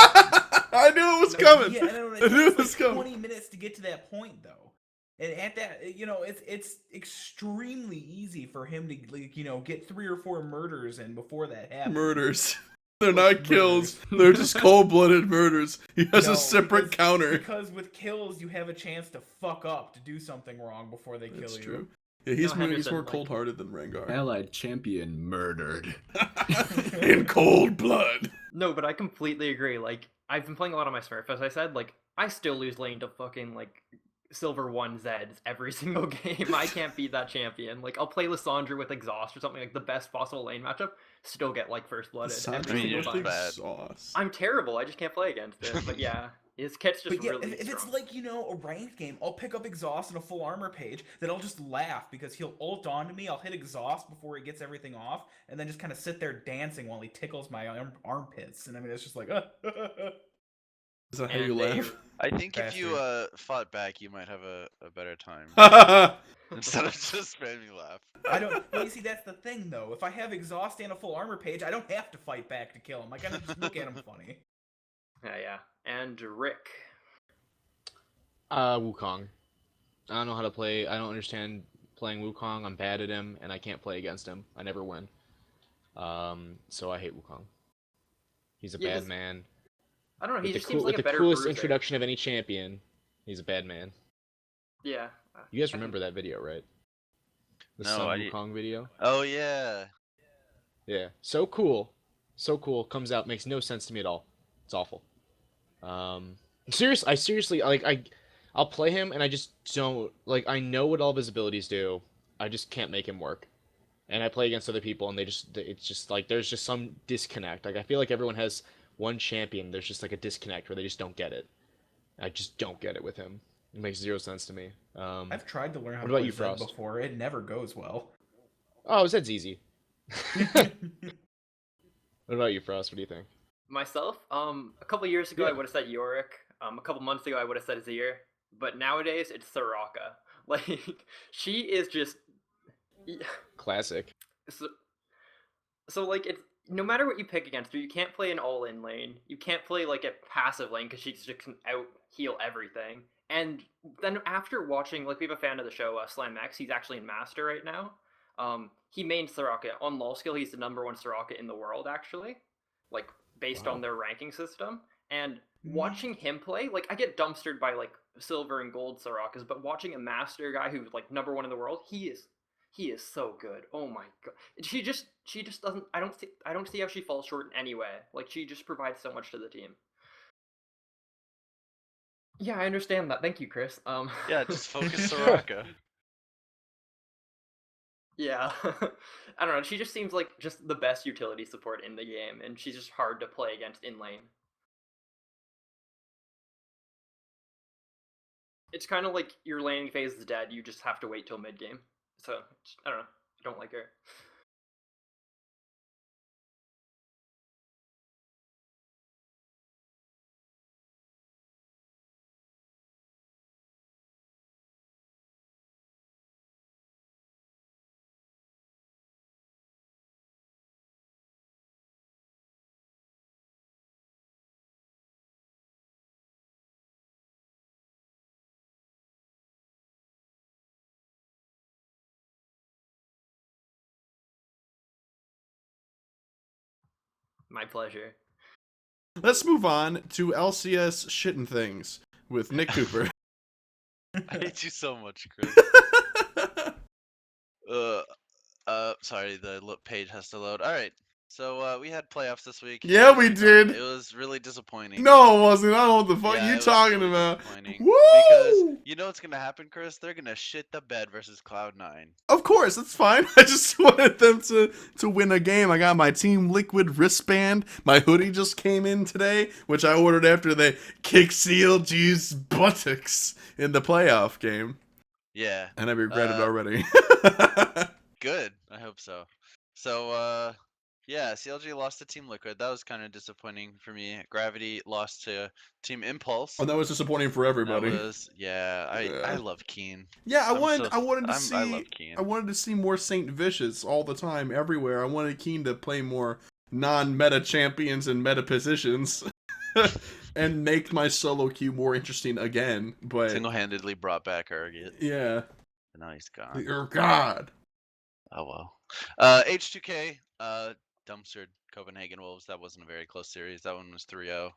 I knew it was coming. Yeah, and I knew it it was takes coming. 20 minutes to get to that point, though. And at that, it's extremely easy for him to, like, get 3 or 4 murders in before that happens. Murders. They're not kills. Murders. They're just cold-blooded murders. He has No, a separate counter. Because with kills, you have a chance to fuck up, to do something wrong before they That's kill true. Yeah, he's No, more Henderson, cold-hearted than Rengar. Allied champion murdered. In cold blood. No, but I completely agree. Like, I've been playing a lot on my Smurf, as I said. Like, I still lose lane to fucking like Silver 1 Zeds every single game. I can't beat that champion. Like, I'll play Lissandra with exhaust or something, like the best possible lane matchup, still get like first blooded Sandra every I mean, single you're time. bad. sauce. I'm terrible. I just can't play against it. But yeah, his kit's just But yeah, really if it's strong. like, a ranked game, I'll pick up exhaust and a full armor page, then I'll just laugh because he'll ult onto me, I'll hit exhaust before he gets everything off, and then just kind of sit there dancing while he tickles my armpits. And I mean, it's just like, Is that how And you they- laugh? I think if you Bastard. fought back, you might have a better time That's instead of just spamming laugh. I don't. Well, you see, that's the thing, though. If I have exhaust and a full armor page, I don't have to fight back to kill him. I kind of just look at him funny. Yeah. And Rick. Wukong. I don't know how to play. I don't understand playing Wukong. I'm bad at him, and I can't play against him. I never win. So I hate Wukong. He's a Yeah, bad 'cause man. I don't know. He With the, just seems like with a the better coolest bruiser. introduction of any champion, he's a bad man. Yeah. You guys remember that video, right? The No, Sun I- Wukong video? Oh yeah. Yeah. So cool. So cool. Comes out, makes no sense to me at all. It's awful. I seriously, like, I'll play him and I just don't, like, I know what all of his abilities do. I just can't make him work. And I play against other people and it's just like, there's just some disconnect. Like, I feel like everyone has one champion, there's just like a disconnect where they just don't get it. I just don't get it with him. It makes zero sense to me. I've tried to learn how What to about play you, Zed Frost? before. It never goes well. Oh, Zed's easy. What about you, Frost? What do you think? Myself, a couple years ago, Yeah. I would have said Yorick. A couple months ago, I would have said Azir. But nowadays, it's Soraka. Like, she is just. Classic. So like, it's no matter what you pick against her, you can't play an all-in lane. You can't play like a passive lane because she just can out heal everything. And then after watching, like, we have a fan of the show, Slam X. He's actually in Master right now. He mains Soraka on LoL skill. He's the number 1 Soraka in the world, actually. Like, based Wow. on their ranking system. And watching him play, like, I get dumpstered by like silver and gold Sorakas, but watching a Master guy who's like number 1 in the world, he is so good. Oh my god. She just doesn't I don't see how she falls short in any way. Like, she just provides so much to the team. Yeah, I understand that. Thank you, Chris. Yeah, just focus Soraka. Yeah. I don't know. She just seems like just the best utility support in the game, and she's just hard to play against in lane. It's kind of like your laning phase is dead. You just have to wait till mid game. So I don't know. I don't like her. My pleasure. Let's move on to LCS shitting things with Nick Cooper. I hate you so much, Chris. Sorry, the page has to load. All right, so we had playoffs this week. Yeah, It was we fun. did. It was really disappointing. No, it wasn't. I don't know what the fuck Yeah, you it was talking really about. disappointing. Woo! Because you know what's gonna happen, Chris? They're gonna shit the bed versus Cloud9. Of course, that's fine. I just wanted them to win a game. I got my Team Liquid wristband. My hoodie just came in today, which I ordered after they kicked CLG's buttocks in the playoff game. Yeah. And I regret it already. Good. I hope so. So, yeah, CLG lost to Team Liquid. That was kind of disappointing for me. Gravity lost to Team Impulse. And that was disappointing for everybody. That was, yeah. I Yeah. love Keen. Yeah, I I'm wanted to I love see Keen. I wanted to see more Saint Vicious all the time, everywhere. I wanted Keen to play more non-meta champions and meta positions. And make my solo queue more interesting again, but Single-handedly brought back Urgot. yeah. And now he's gone. Oh God. Oh well. H2K dumpstered Copenhagen Wolves. That wasn't a very close series. That one was 3-0.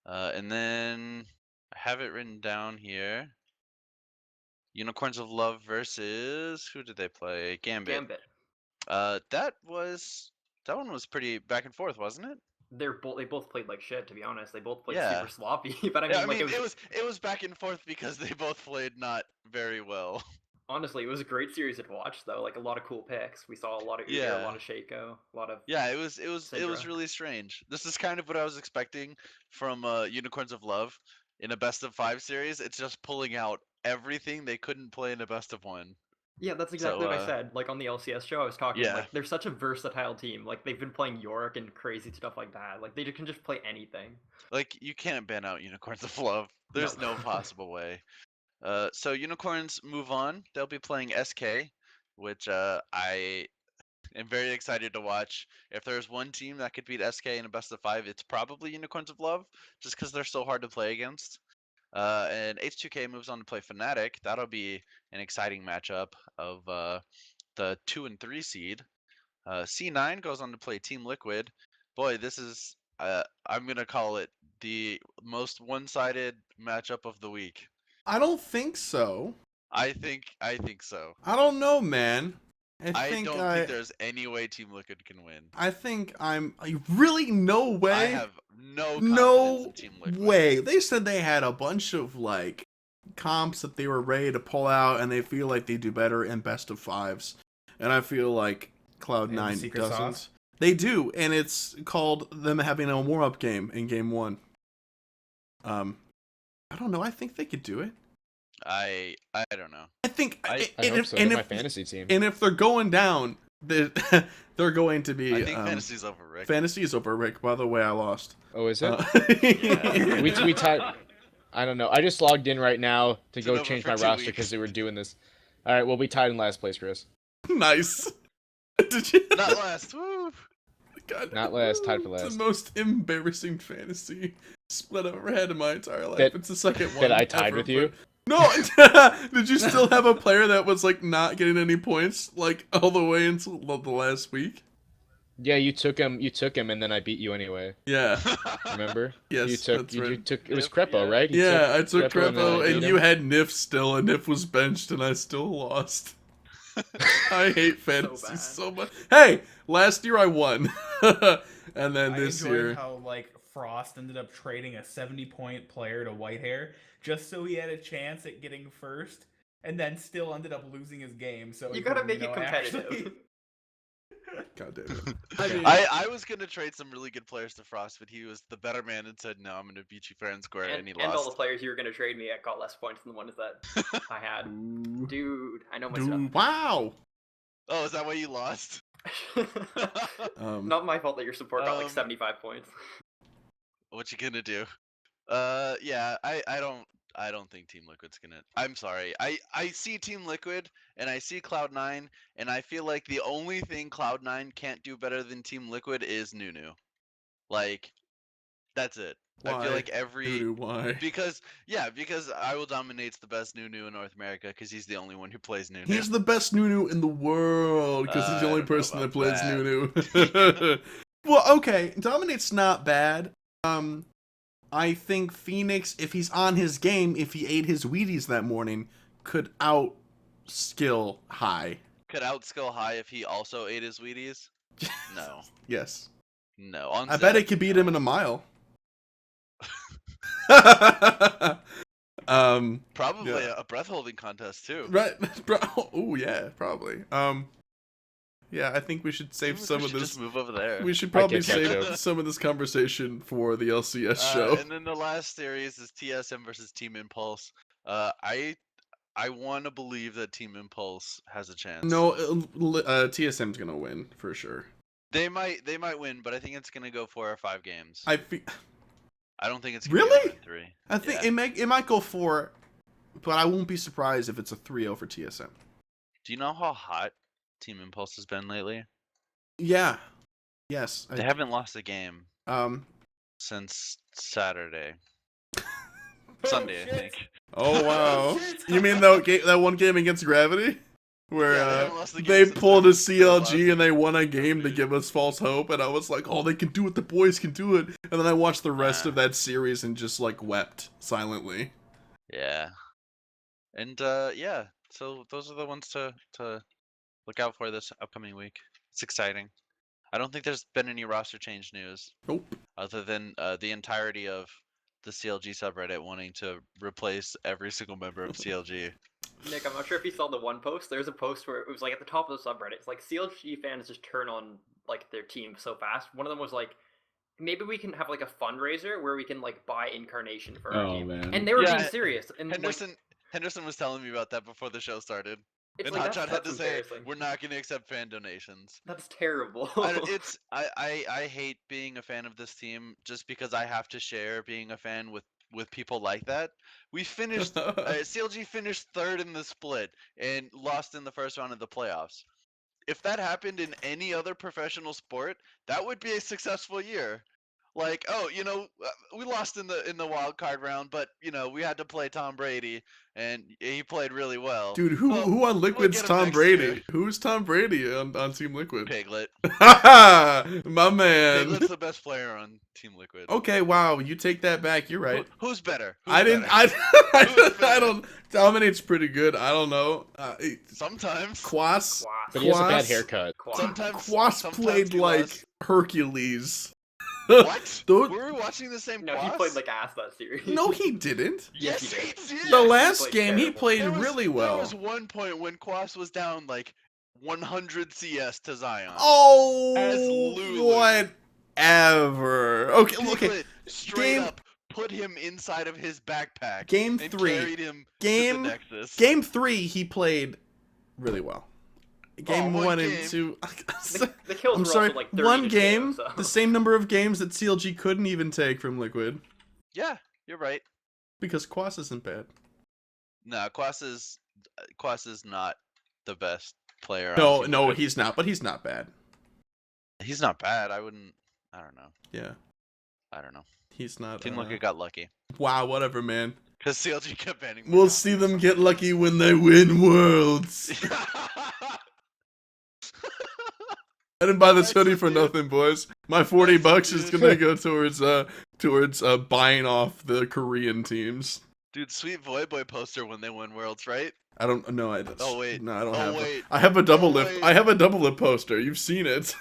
And then I have it written down here. Unicorns of Love versus who did they play? Gambit. That one was pretty back and forth, wasn't it? They both played like shit, to be honest. They both played Yeah. super sloppy. But I mean, it was back and forth because they both played not very well. Honestly, it was a great series to watch, though. Like a lot of cool picks. We saw a lot of Udyr, Yeah. a lot of Shaco, a lot of Yeah, it was Syndra. really strange. This is kind of what I was expecting from Unicorns of Love in a best of 5 series. It's just pulling out everything they couldn't play in a best of 1. Yeah, that's exactly what I said. Like on the LCS show, I was talking Yeah. like they're such a versatile team. Like they've been playing York and crazy stuff like that. Like they can just play anything. Like you can't ban out Unicorns of Love. There's No. no possible way. So Unicorns move on. They'll be playing SK, which I am very excited to watch. If there's one team that could beat SK in a best of 5, it's probably Unicorns of Love, just because they're so hard to play against. And H2K moves on to play Fnatic. That'll be an exciting matchup of the 2 and 3 seed. C9 goes on to play Team Liquid. Boy, this is I'm gonna call it the most one-sided matchup of the week. I don't think so. I think so. I don't know, man. I don't think there's any way Team Liquid can win. I think really no way. I have no confidence in Team Liquid. Way. They said they had a bunch of like comps that they were ready to pull out, and they feel like they do better in best of 5s. And I feel like Cloud9 doesn't. Sauce? They do, and it's called them having a warm-up game in game 1. I don't know. I think they could do it. I don't know. I think I hope so. They're my fantasy team. And if they're going down, they're going to be. I think fantasy's over, Rick. Fantasy is over, Rick. By the way, I lost. Oh, is it? Yeah. we tied. I don't know. I just logged in right now to go over change for my 2 roster weeks. because they were doing this. All right, well, we tied in last place, Chris. Nice. Did you? Not last. Woo. God, Not last, tied for It's last. the most embarrassing fantasy split I've ever had in my entire life. That- It's the second one. That I tied ever, with you. but- No, did you still have a player that was like not getting any points like all the way until the last week? Yeah, you took him, and then I beat you anyway. Yeah. Remember? Yes, You took. that's right. You took. It was Yep, Crepo, yeah. right? You Yeah, I took and then Crepo, I beat and him. you had Nif still, and Nif was benched, and I still lost. I hate fantasy bad. so much. Hey, last year I won, and then I this enjoyed year, how like Frost ended up trading a 70-point player to Whitehair just so he had a chance at getting first, and then still ended up losing his game. So You he gotta could, make it competitive. actually- God damn it. I mean, I was gonna trade some really good players to Frost, but he was the better man and said, "No, I'm gonna beat you fair and square," and he And all the lost. players you were gonna trade me at got less points than the ones that I had. ooh. Dude, I know my stuff. Dude, wow. Oh, is that why you lost? Not my fault that your support got like Um, 75 points. What you gonna do? Yeah, I don't think Team Liquid's gonna. I'm sorry. I see Team Liquid and I see Cloud9, and I feel like the only thing Cloud9 can't do better than Team Liquid is Nunu. Like, that's it. I feel Why? like every Nunu, why? because I Will Dominate's the best Nunu in North America because he's the only one who plays Nunu. He's the best Nunu in the world because he's the I only don't know person that about plays that. Nunu. Well, okay, Dominate's not bad. I think Phoenix, if he's on his game, if he ate his Wheaties that morning, could out-skill High. Could outskill High if he also ate his Wheaties? No. Yes. No. On I bet Zed, it could beat no. him in a mile. Probably yeah. a breath holding contest too. Right. Oh, yeah, probably. Yeah, I think we should save Maybe some we of should this. just move over there. We should I probably get that save joke. some of this conversation for the LCS show. And then the last series is TSM versus Team Impulse. I want to believe that Team Impulse has a chance. No, TSM's gonna win for sure. They might win, but I think it's gonna go 4 or 5 games. I think I don't think it's gonna Really? go 3. I think Yeah. it might go 4, but I won't be surprised if it's a 3-0 for TSM. Do you know how hot Team Impulse has been lately? Yeah. Yes. They haven't lost a game Um. since Saturday. Sunday, I shit. think. Oh wow. shit. You mean that one game against Gravity, where Yeah, they haven't lost a game they since pulled a last CLG and they won a game to give us false hope, and I was like, oh, they can do it. The boys can do it. And then I watched the rest of that series and just like wept silently. Yeah. And yeah, so those are the ones to look out for this upcoming week. It's exciting. I don't think there's been any roster change news Nope. other than the entirety of the CLG subreddit wanting to replace every single member of CLG. Nick, I'm not sure if you saw the one post. There's a post where it was like at the top of the subreddit. It's like CLG fans just turn on like their team so fast. One of them was like, maybe we can have like a fundraiser where we can like buy incarnation for our Oh, team. man. And they were Yeah, being serious. And like, Henderson was telling me about that before the show started. it's And like Hotshot had to that's say, embarrassing. we're not going to accept fan donations. That's terrible. I hate being a fan of this team just because I have to share being a fan with people like that. We finished CLG finished 3rd in the split and lost in the first round of the playoffs. If that happened in any other professional sport, that would be a successful year. Like, oh, we lost in the wild card round, but we had to play Tom Brady, and he played really well. Dude, who on Liquid's get him Tom next Brady? year. Who's Tom Brady on Team Liquid? Piglet. My man. Piglet's the best player on Team Liquid. Okay, wow, you take that back. You're right. Who's better? I didn't. Better? I don't. Dominate's pretty good. I don't know. Sometimes. Quas. But he has a bad Quas- haircut. Sometimes. Quas sometimes played he like lost. Hercules. What? Those- Were we watching the same No, Quas? he played like ass that series. No, he didn't. Yes, Yes, he he did. did. The he last played game he terrible. played There was- really well. There was one point when Quas was down like 100 CS to Zion. Oh, As Lulu. whatever. Okay, okay. Piglet straight Game- up put him inside of his backpack. Game and 3. Carried him Game- to the Nexus. Game 3, he played really well. Game one 1 and game. 2. The kills I'm were sorry. also like 30 One to game, 2, so. the same number of games that CLG couldn't even take from Liquid Yeah, you're right. because Quas isn't bad. No, Quas is not the best player. No, on Team no, Liquid. he's not. But he's not bad. He's not bad. I don't know. Yeah, I don't know. he's not. Team Liquid got lucky Wow, whatever, man. because CLG kept banning. We'll see them get lucky when they win worlds. I didn't buy this hoodie for nothing, boys. My $40 is gonna go towards buying off the Korean teams. Dude, sweet Void Boy poster when they won Worlds, right? I don't know. Oh, wait. No, I don't Oh, have. wait. I have a double lift. wait. I have a double lift poster. You've seen it.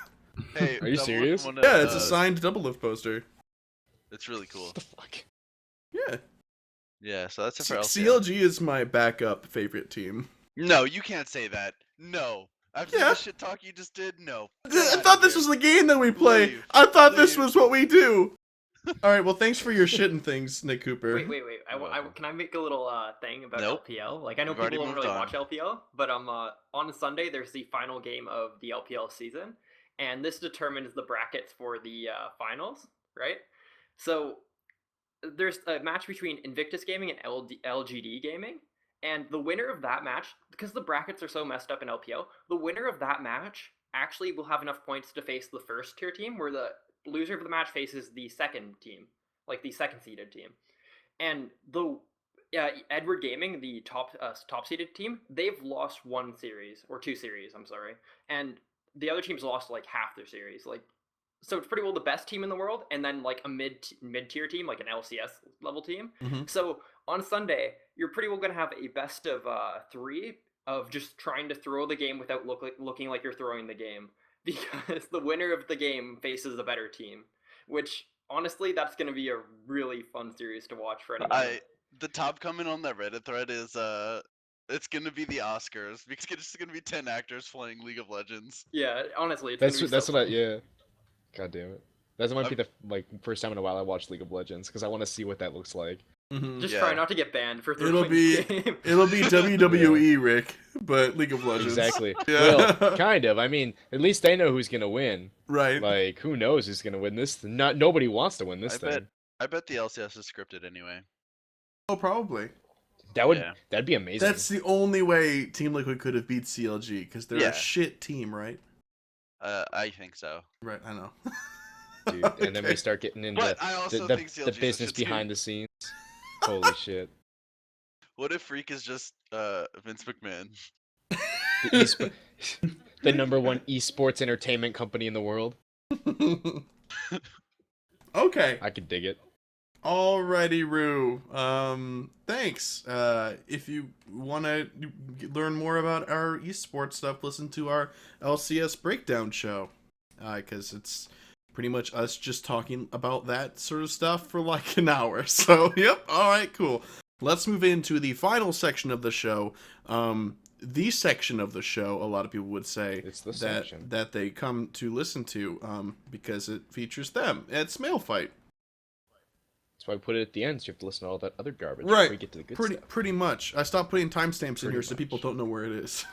Hey, Are you Double serious? wanna, Yeah, it's a signed double lift poster. It's really cool. What the fuck? Yeah. Yeah, so that's it for LCL. CLG is my backup favorite team. No, you can't say that. No. After Yeah. the shit talk you just did, no. I thought this was the game that we play. Leave. I thought this Leave. was what we do. All right. Well, thanks for your shit and things, Nick Cooper. Wait. You're welcome. Can I make a little thing about Nope. LPL? Like, I know We've already people don't moved really on. watch LPL, but on Sunday there's the final game of the LPL season, and this determines the brackets for the finals, right? So there's a match between Invictus Gaming and LGD Gaming, and the winner of that match, because the brackets are so messed up in LPL, the winner of that match actually will have enough points to face the first tier team, where the loser of the match faces the second team, like the second seeded team. And the Edward Gaming, the top seeded team, they've lost one series or two series. I'm sorry, and the other teams lost like half their series. Like, so it's pretty well the best team in the world, and then like a mid tier team, like an LCS level team. Mhm. So on Sunday, you're pretty well gonna have a best of three of just trying to throw the game without looking like you're throwing the game, because the winner of the game faces a better team, which honestly, that's going to be a really fun series to watch for anyone. The top comment on that Reddit thread is it's gonna be the Oscars because it's gonna be 10 actors playing League of Legends. Yeah, honestly, it's That's gonna be that's so what I fun. yeah. God damn it. That might be the first time in a while I watched League of Legends because I want to see what that looks like. Mhm. Just Yeah. try not to get banned for throwing It'll be the game. it'll be WWE, Rick, but League of Legends. Exactly. Yeah. Well, kind of. I mean, at least they know who's gonna win. Right. Like, who knows who's gonna win this? Nobody wants to win this thing. I bet the LCS is scripted anyway. Oh, probably. That'd Yeah. be amazing. That's the only way Team Liquid could have beat CLG because they're Yeah. a shit team, right? I think so. Right. I know. Dude. And then we start getting into But I also the think CLG is a business shit team. behind the scenes. Holy shit. What if Freak is just Vince McMahon? The number one esports entertainment company in the world. Okay. I could dig it. Alrighty, Rue. Thanks. If you want to learn more about our esports stuff, listen to our LCS breakdown show. Because it's pretty much us just talking about that sort of stuff for like an hour. So, yep. All right, cool. Let's move into the final section of the show. The section of the show, a lot of people would say It's the section. that they come to listen to because it features them. It's Mail Fight. That's why we put it at the end, so you have to listen to all that other garbage Right. before you get to the good stuff. Pretty much. I stopped putting timestamps in Pretty here so people much. don't know where it is.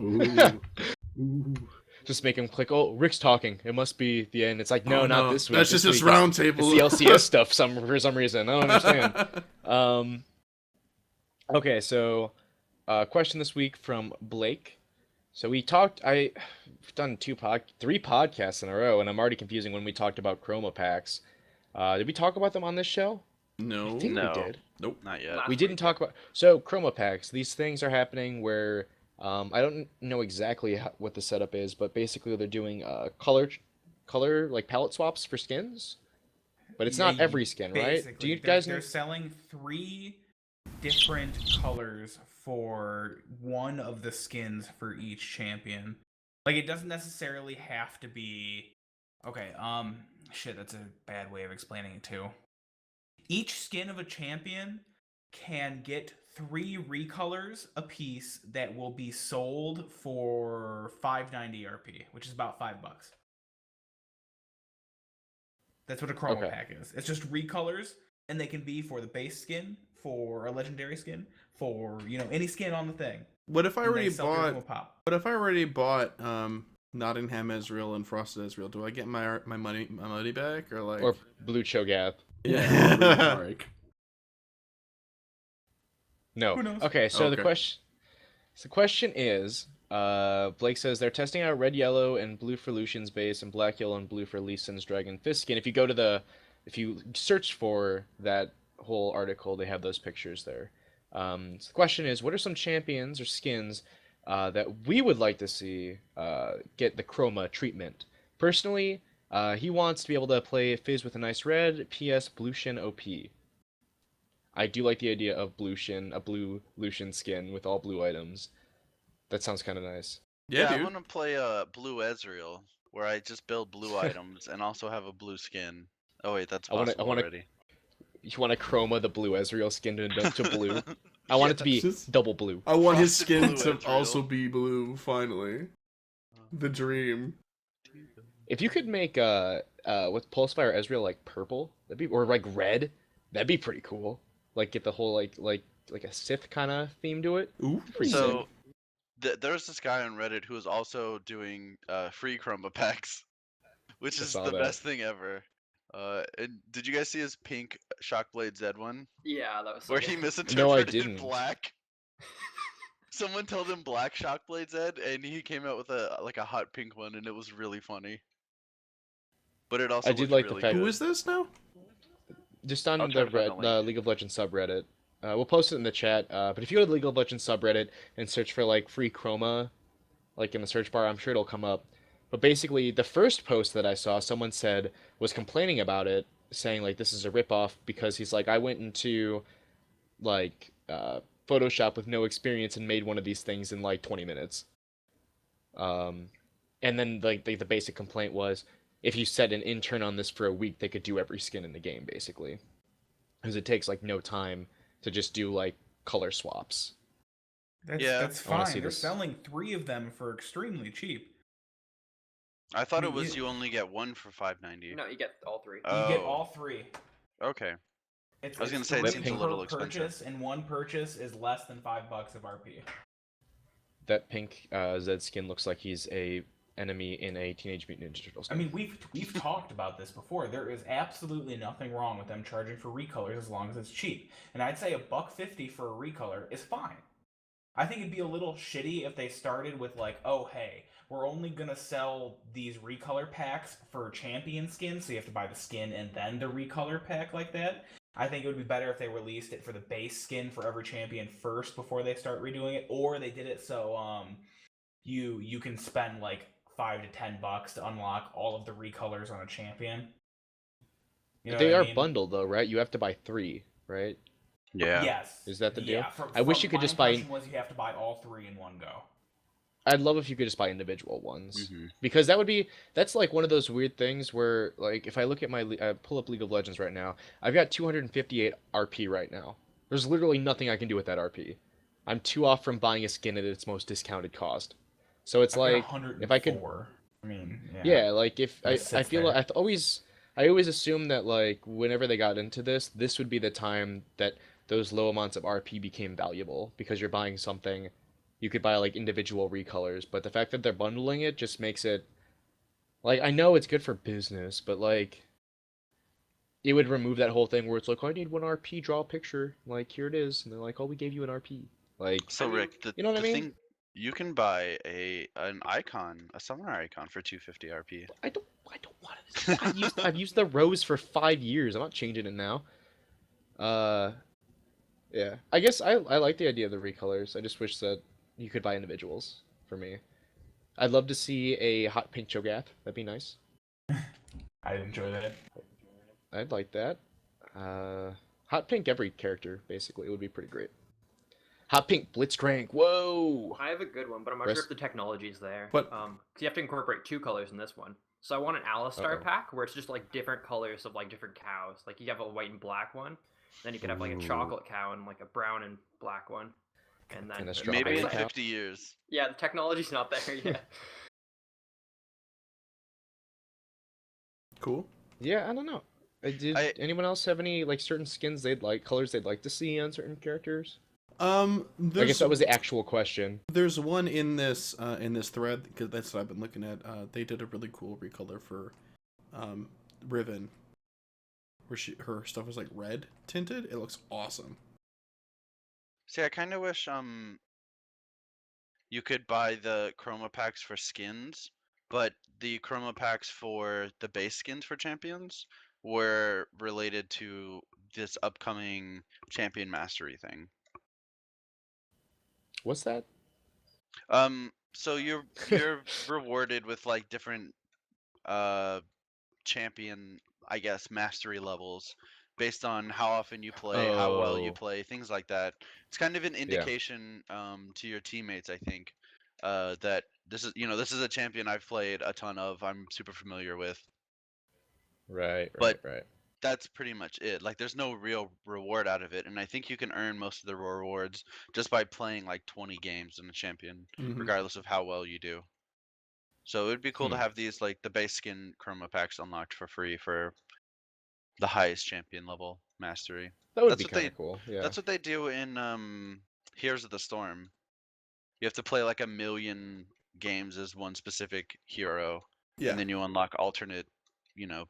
Ooh. Ooh. Just make him click, oh, Rick's talking. It must be the end. It's like, no, Oh, not this week. That's just This his week round It's table. the LCS stuff for some reason. I don't understand. Okay, so question this week from Blake. So we've done three podcasts in a row, and I'm already confusing when we talked about chroma packs. Did we talk about them on this show? No. I think No. we did. Nope. Not yet. Last We didn't week. talk about chroma packs. These things are happening where I don't know exactly what the setup is, but basically they're doing color like palette swaps for skins. But it's not Yeah, every skin, right? Do basically, you they're- guys know? They're selling 3 different colors for one of the skins for each champion. Like, it doesn't necessarily have to be. Okay, shit, that's a bad way of explaining it too. Each skin of a champion can get 3 recolors a piece that will be sold for 590 RP, which is about $5. That's what a chroma Okay. pack is. It's just recolors, and they can be for the base skin, for a legendary skin, for any skin on the thing. What if I And they already sell through them bought? a pop. What if I already bought Nottingham Ezreal and Frosted Ezreal? Do I get my money back or like? Or Blue Cho'Gath? Yeah. Blue Park. No. Who knows? Okay, so Okay. the question is, Blake says they're testing out red, yellow, and blue for Lucian's base, and black, yellow, and blue for Lee Sin's Dragon Fist skin. If you search for that whole article, they have those pictures there. So the question is, what are some champions or skins that we would like to see get the chroma treatment? Personally, he wants to be able to play Fizz with a nice red, PS Lucian OP. I do like the idea of a blue Lucian skin with all blue items. That sounds kind of nice. Yeah, I dude. want to play blue Ezreal, where I just build blue items and also have a blue skin. Oh wait, that's I wanna- possible already. You want to chroma the blue Ezreal skin to blue? I want it to be Yes. double blue. I want his Frosted skin blue, to it's also real. be blue. Finally, the dream. If you could make with Pulsefire Ezreal like purple, that'd be or like red, that'd be pretty cool. Like get the whole like a Sith kind of theme to it. Ooh. Pretty So sick. there's this guy on Reddit who is also doing free chroma packs, which I is saw the that. best thing ever. And did you guys see his pink Shockblade Z one? Yeah, that was so Where good. he No, I misinterpreted didn't. black. Someone told him black Shockblade Z, and he came out with a hot pink one, and it was really funny. But it also I did looked like the really fact Who good. is this now? just I'll on try the to find the link. League of Legends subreddit. We'll post it in the chat. But if you go to the League of Legends subreddit and search for like free chroma, like in the search bar, I'm sure it'll come up. But basically, the first post that I saw, someone said was complaining about it, saying like this is a ripoff because he's like I went into like Photoshop with no experience and made one of these things in like 20 minutes. Um, and then like the basic complaint was if you set an intern on this for a week, they could do every skin in the game basically, because it takes like no time to just do like color swaps. Yeah, That's I wanna fine. see They're this. selling 3 of them for extremely cheap. I thought I it mean, was you only get one for $5.90. No, you get all 3. You get Oh, all 3. okay. It's I was gonna it's say it That 3 seems a pink- per little expensive. purchase, and one purchase is less than $5 of RP. That pink Zed skin looks like he's a enemy in a Teenage Mutant Ninja Turtles I game. mean, we've talked about this before. There is absolutely nothing wrong with them charging for recolors as long as it's cheap. And I'd say $1.50 for a recolor is fine. I think it'd be a little shitty if they started with like, oh hey, we're only gonna sell these recolor packs for champion skins, so you have to buy the skin and then the recolor pack like that. I think it would be better if they released it for the base skin for every champion first before they start redoing it, or they did it so you can spend like $5 to $10 to unlock all of the recolors on a champion. You know They what I are mean? bundled though, right? You have to buy 3, right? Yeah. Yes. Is that the deal? Yeah. I wish you could my just buy- impression was you have to buy all 3 in one go. I'd love if you could just buy individual ones. Mhm. Because that's like one of those weird things where like if I look at my pull up League of Legends right now, I've got 258 RP right now. There's literally nothing I can do with that RP. I'm too off from buying a skin at its most discounted cost. So it's I've got like 104. if I could I mean, yeah, like if It I sits feel there. like I always assumed that like whenever they got into this would be the time that those low amounts of RP became valuable because you're buying something you could buy like individual recolors, but the fact that they're bundling it just makes it like I know it's good for business, but like it would remove that whole thing where it's like I need 1 RP, draw a picture, like here it is, and they're like, oh, we gave you an RP, like So I mean, Rick, the you know what the I mean? thing you can buy an icon, a summoner icon for 250 RP. I don't want it. I've used the rose for 5 years. I'm not changing it now. Uh, yeah. I guess I like the idea of the recolors. I just wish that you could buy individuals for me. I'd love to see a hot pink Cho'Gath. That'd be nice. I'd enjoy that. I'd like that. Hot pink every character basically. It would be pretty great. Hot pink Blitzcrank. Whoa. I have a good one, but I'm not Chris? sure if the technology's there. What? 'Cause you have to incorporate 2 colors in this one. So I want an Alistar Uh-oh. pack where it's just like different colors of like different cows. Like you have a white and black one, then you could have like a Ooh. chocolate cow and like a brown and black one, and then And a the strawberry Maybe in text- cow. 50 years. Yeah, the technology's not there yet. Cool. Yeah, I don't know. Did anyone else have any like certain skins they'd like, colors they'd like to see on certain characters? I guess that was the actual question. There's one in this thread because that's what I've been looking at. They did a really cool recolor for Riven, where her stuff was like red tinted. It looks awesome. See, I kind of wish you could buy the chroma packs for skins, but the chroma packs for the base skins for champions were related to this upcoming champion mastery thing. What's that? So you're rewarded with like different champion, I guess, mastery levels based on how often you play, how well you Oh. play, things like that. It's kind of an indication to your teammates, I think, that this is a champion I've played a ton of. I'm super familiar with. Right. But- Right. that's pretty much it. Like, there's no real reward out of it, and I think you can earn most of the rewards just by playing like 20 games in a champion, regardless of how well you do. So it would be cool to have these, like, the base skin chroma packs unlocked for free for the highest champion level mastery. That would That's be what kind they of cool. Yeah. that's what they do in Heroes of the Storm. You have to play like 1,000,000 games as one specific hero, Yeah. and then you unlock alternate,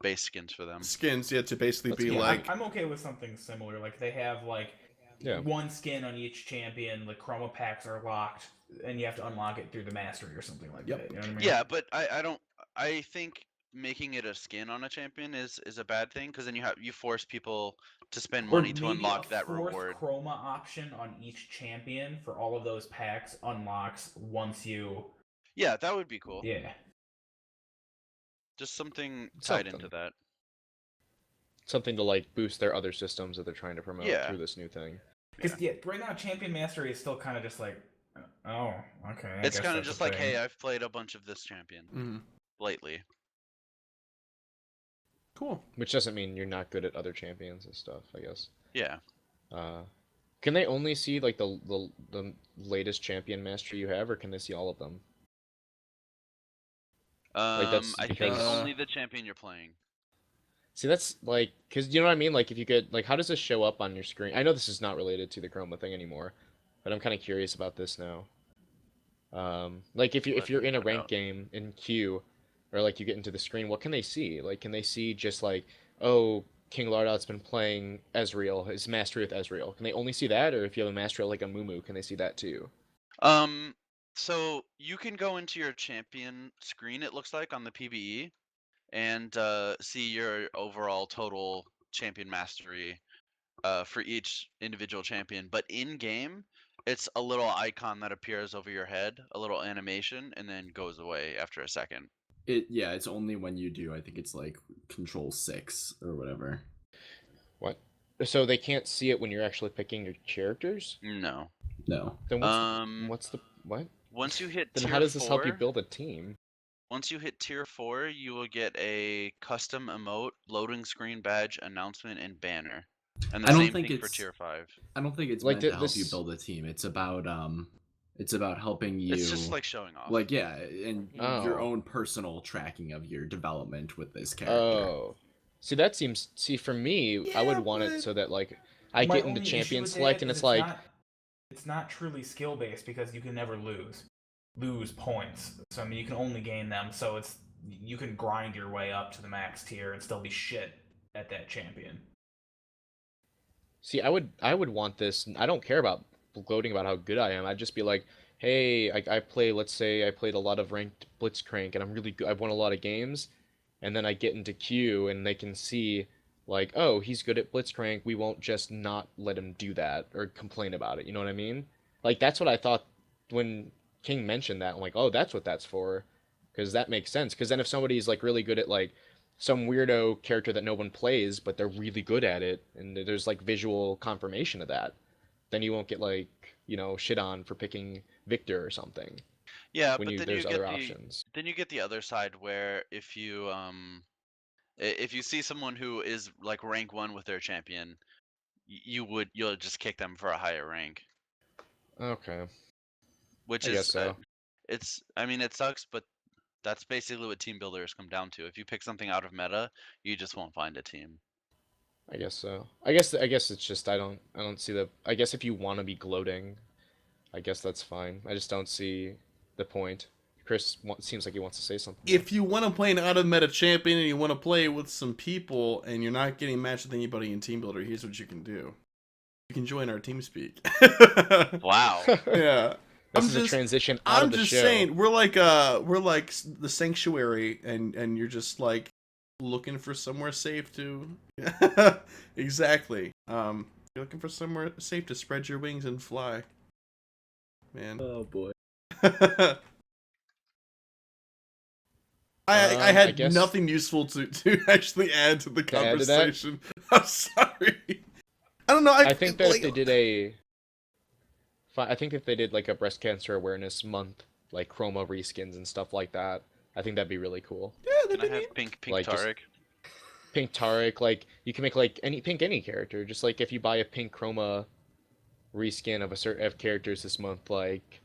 base skins for them. Skins, yeah, to basically That's be cool. like. I'm okay with something similar. Like they have like Yeah. one skin on each champion. The chroma packs are locked, and you have to unlock it through the mastery or something like Yep. that. You know what I mean? Yeah, but I don't. I think making it a skin on a champion is a bad thing, because then you force people to spend Or money to maybe unlock a that fourth reward. chroma option on each champion for all of those packs unlocks once you. Yeah, that would be cool. Yeah. Just something tied into that. Something to like boost their other systems that they're trying to promote through this new thing. Because right now champion mastery is still kind of just like, oh, okay. It's kind of just like, hey, I've played a bunch of this champion lately. Cool. Which doesn't mean you're not good at other champions and stuff, I guess. Yeah. Can they only see like the latest champion mastery you have, or can they see all of them? That's I think because- only the champion you're playing. See, that's like, because you know what I mean? Like, if you could, like, how does this show up on your screen? I know this is not related to the chroma thing anymore, but I'm kind of curious about this now. Like, if you're in a ranked game in queue, or like you get into the screen, what can they see? Like, can they see just like, oh, King Lardout's been playing Ezreal, his mastery with Ezreal? Can they only see that, or if you have a mastery like a Mumu, can they see that too? So you can go into your champion screen, it looks like, on the PBE, and see your overall total champion mastery for each individual champion. But in game, it's a little icon that appears over your head, a little animation, and then goes away after a second. It's only when you do. I think it's like Control 6 or whatever. What? So they can't see it when you're actually picking your characters? No. No. Then what's the what? Once you hit Then tier how does this help you 4, build a team? Once you hit tier 4, you will get a custom emote, loading screen badge, announcement, and banner. And the I don't same think thing for it's- tier 5. I don't think it's Like, meant to help this- you build a team. It's about helping you. It's just like showing off. Like, yeah, and your Oh. own personal tracking of your development with this character. Oh. See, that seems... See, for me, I would want it so that, like, I My get into only issue champion with select, that and is it's like... it's not truly skill based because you can never lose points. So I mean, you can only gain them. So you can grind your way up to the max tier and still be shit at that champion. See, I would want this... I don't care about gloating about how good I am. I'd just be like, hey, I play... Let's say I played a lot of ranked Blitzcrank, and I'm really good. I've won a lot of games, and then I get into queue, and they can see... Like, oh, he's good at Blitzcrank, we won't just not let him do that or complain about it, you know what I mean? Like, that's what I thought when King mentioned that. I'm like, oh, that's what that's for. Because that makes sense. Because then if somebody's, like, really good at, like, some weirdo character that no one plays, but they're really good at it, and there's, like, visual confirmation of that, then you won't get, like, you know, shit on for picking Victor or something. Yeah, When but then there's you other get options. then you get the other side where if you see someone who is like rank 1 with their champion, you'll just kick them for a higher rank. Okay. Which I is guess so. I mean, it sucks, but that's basically what team builders come down to. If you pick something out of meta, you just won't find a team. I guess so. I guess it's just I don't see the... I guess if you want to be gloating, I guess that's fine. I just don't see the point. Chris seems like he wants to say something. If you want to play an out-of-meta champion and you want to play with some people and you're not getting matched with anybody in Team Builder, here's what you can do. You can join our TeamSpeak. Wow. Yeah. This is a transition out of the show. I'm just saying, we're like the sanctuary, and you're just like looking for somewhere safe to. Exactly. You're looking for somewhere safe to spread your wings and fly. Man. Oh boy. I had guess- nothing useful to actually add to the To add to that? conversation. I'm sorry. I don't know. I think that if they did I think if they did like a breast cancer awareness month, like chroma reskins and stuff like that, I think that'd be really cool. Yeah, Can I that'd be have pink Like, just- Taric? pink Tarek. Like you can make like any character. Just like if you buy a pink chroma reskin of a certain of characters this month, like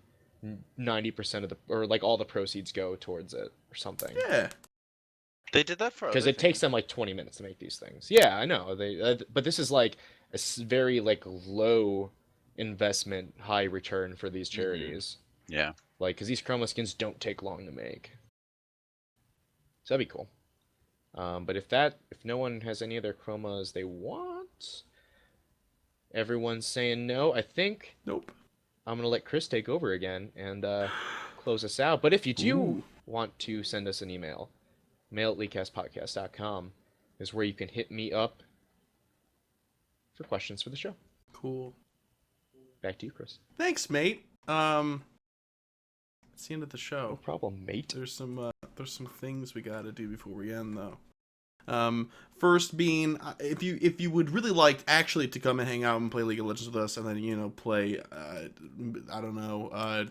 90% of the or like all the proceeds go towards it or something. Yeah. They did that for Because other it takes things. them like 20 minutes to make these things. Yeah, I know. But this is like a very like low investment, high return for these charities. Yeah. Like, because these chroma skins don't take long to make. So that'd be cool. But if no one has any other chromas they want, everyone's saying no. I think Nope. I'm gonna let Chris take over again and close us out. But if you do Ooh. want to send us an email, mail@leaguecastpodcast.com is where you can hit me up for questions for the show. Cool. Back to you, Chris. Thanks, mate. It's the end of the No show. problem, mate. There's some things we gotta do before we end though. First being, if you would really like actually to come and hang out and play League of Legends with us, and then play I don't know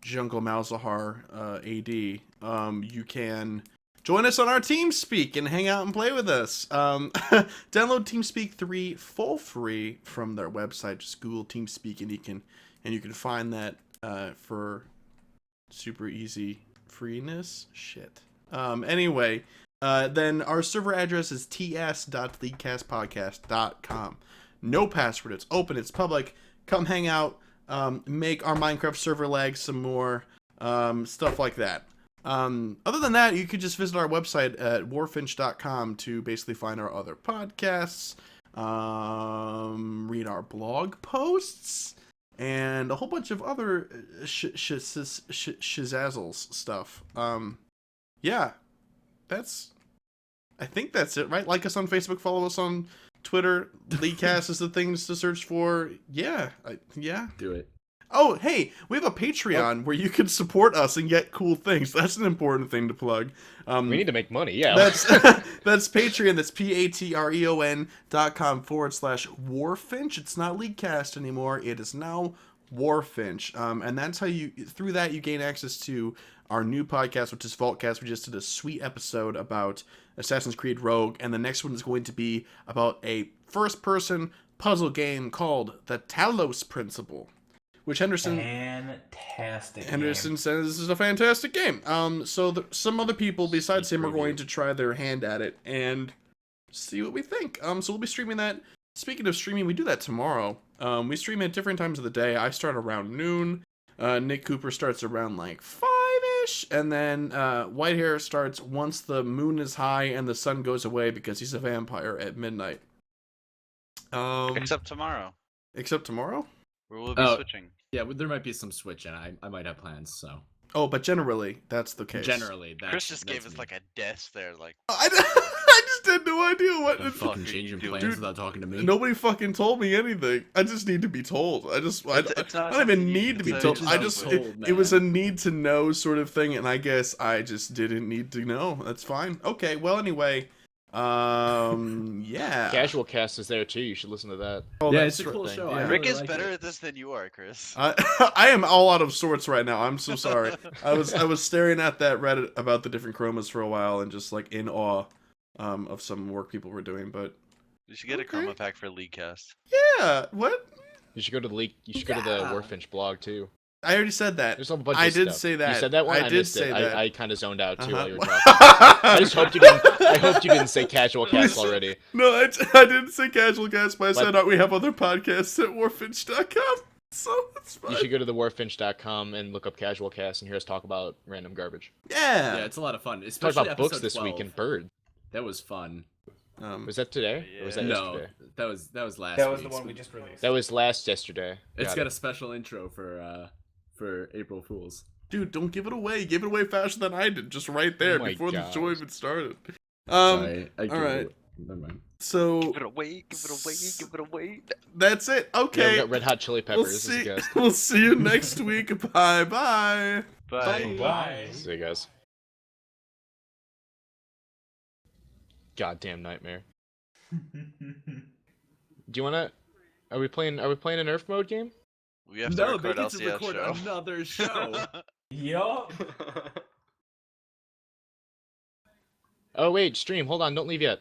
Jungle Malzahar AD, you can join us on our TeamSpeak and hang out and play with us. Download TeamSpeak 3 full free from their website. Just Google TeamSpeak and you can find that for super easy freeness. Shit. Anyway, then our server address is ts.leaguecastpodcast.com. No password. It's open. It's public. Come hang out. Make our Minecraft server lag some more. Stuff like that. Other than that, you could just visit our website at warfinch.com to basically find our other podcasts, read our blog posts, and a whole bunch of other shizazzles stuff. Yeah, I think that's it, right? Like us on Facebook, follow us on Twitter. LeagueCast is the things to search for. Yeah, yeah. Do it. Oh, hey, we have a Patreon where you can support us and get cool things. That's an important thing to plug. We need to make money, yeah. That's Patreon. That's patreon.com/warfinch. It's not LeagueCast anymore. It is now Warfinch. And that's how through that you gain access to our new podcast, which is Vaultcast. We just did a sweet episode about Assassin's Creed Rogue, and the next one is going to be about a first-person puzzle game called The Talos Principle, which Henderson says this is a fantastic game. So some other people besides him are going to try their hand at it and see what we think. So we'll be streaming that. Speaking of streaming, we do that tomorrow. We stream at different times of the day. I start around noon. Nick Cooper starts around like 5-ish, and then Whitehair starts once the moon is high and the sun goes away because he's a vampire at midnight. Except tomorrow. Except tomorrow? We will be switching. Yeah, there might be some switching. I might have plans, so. Oh, but generally, that's the case. Generally, Chris just gave us like a death there, like. I just had no idea what. I'm fucking changing plans Dude, without talking to me. Nobody fucking told me anything. I just need to be told. I don't even need to be told. It was a need to know sort of thing, and I guess I just didn't need to know. That's fine. Okay. Well, anyway. Yeah. Casual Cast is there too. You should listen to that. Oh, yeah, that's it's a cool right. show. Yeah. I Rick really is like better it. at this than you are, Chris. I am all out of sorts right now. I'm so sorry. I was staring at that Reddit about the different chromas for a while and just like in awe of some work people were doing. But You should get a chroma pack for LeagueCast. yeah, what? You should go to the leak. You should go to the Warfinch blog too. I already said that. There's a bunch I of did stuff. say that. You said that one. I did missed say it. that. I kind of zoned out too while you were Uh-huh. talking. I just hoped you didn't. I hoped you didn't say Casual Cast already. No, I didn't say Casual Cast, but I said we have other podcasts at warfinch.com. So it's fine. You should go to the warfinch.com and look up Casual Cast and hear us talk about random garbage. Yeah. Yeah, it's a lot of fun. Talk Especially about books episode this 12. week and Bird. That was fun. Was that today? Or was that No, yesterday? that was last. That was the week's. one we just released. That was yesterday. It's got a special intro for April Fools. Dude, don't give it away. You gave it away faster than I did, just right there Oh my before God. the show even started. Sorry, I all right. Never mind. So Give it away, give it away, give it away. that's it. Yeah, we Okay. got Red Hot Chili We'll Peppers as a see. guest. We'll see you next week. Bye bye. Bye. Bye. See you guys. Goddamn nightmare. Do you wanna? Are we playing a Nerf mode game? We have to No, record they get to LCS record show. another show. Yup. Oh wait, stream. Hold on, don't leave yet.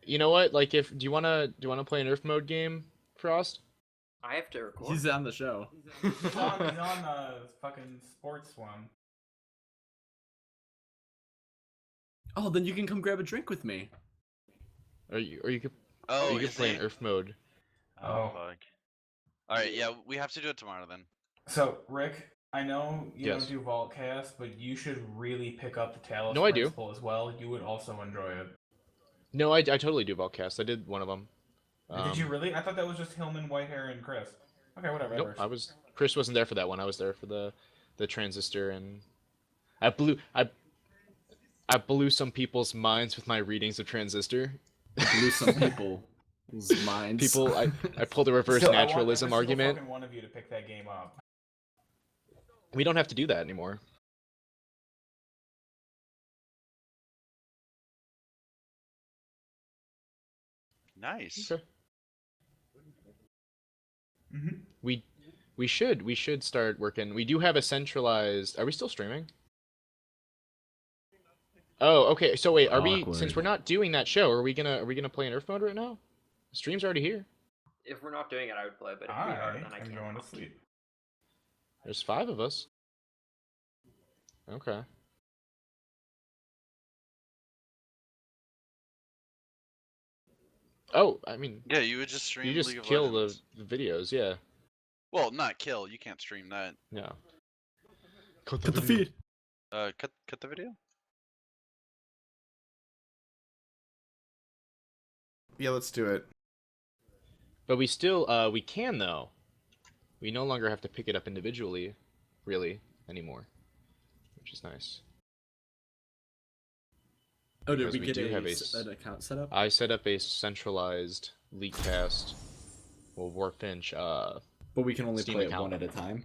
You know what? Like, if do you wanna play an Earth mode game, Frost? I have to record. He's on the show. He's on fucking sports one. Oh, then you can come grab a drink with me. Or you could Oh, you could is play he? an Earth mode. Oh, fuck. All right, yeah, we have to do it tomorrow then. So, Rick, I know you Yes. don't do VaultCast, but you should really pick up the Talos No, I do. Principle as well. You would also enjoy it. No, I totally do Voltcast. I did one of them. Did you really? I thought that was just Hillman, Whitehair, and Chris. Okay, whatever. Nope, Chris wasn't there for that one. I was there for the transistor, and I blew some people's minds with my readings of transistor. Blew some people's minds. I pulled a reverse Still, I want naturalism every single argument. fucking one of you to pick that game up. We don't have to do that anymore. Nice. Okay. Mm-hmm. We should start working. We do have a centralized. Are we still streaming? Oh, okay. So wait, are we? Awkward. Since we're not doing that show, are we gonna play in Earth mode right now? The stream's already here. If we're not doing it, I would play, but if we I are, then I am can't. going to sleep. There's 5 of us. Okay. Oh, I mean, Yeah, you would just stream you just League of kill Legends. the videos, yeah. Well, not kill. You can't stream that. Yeah. Cut the feed. Cut the video. Yeah, let's do it. But we still, we can though. We no longer have to pick it up individually, really, anymore, which is nice. Oh, did Because we we get do have an account set up? I set up a centralized LeagueCast, well, Warfinch, But we can only Steam play it account. one at a time.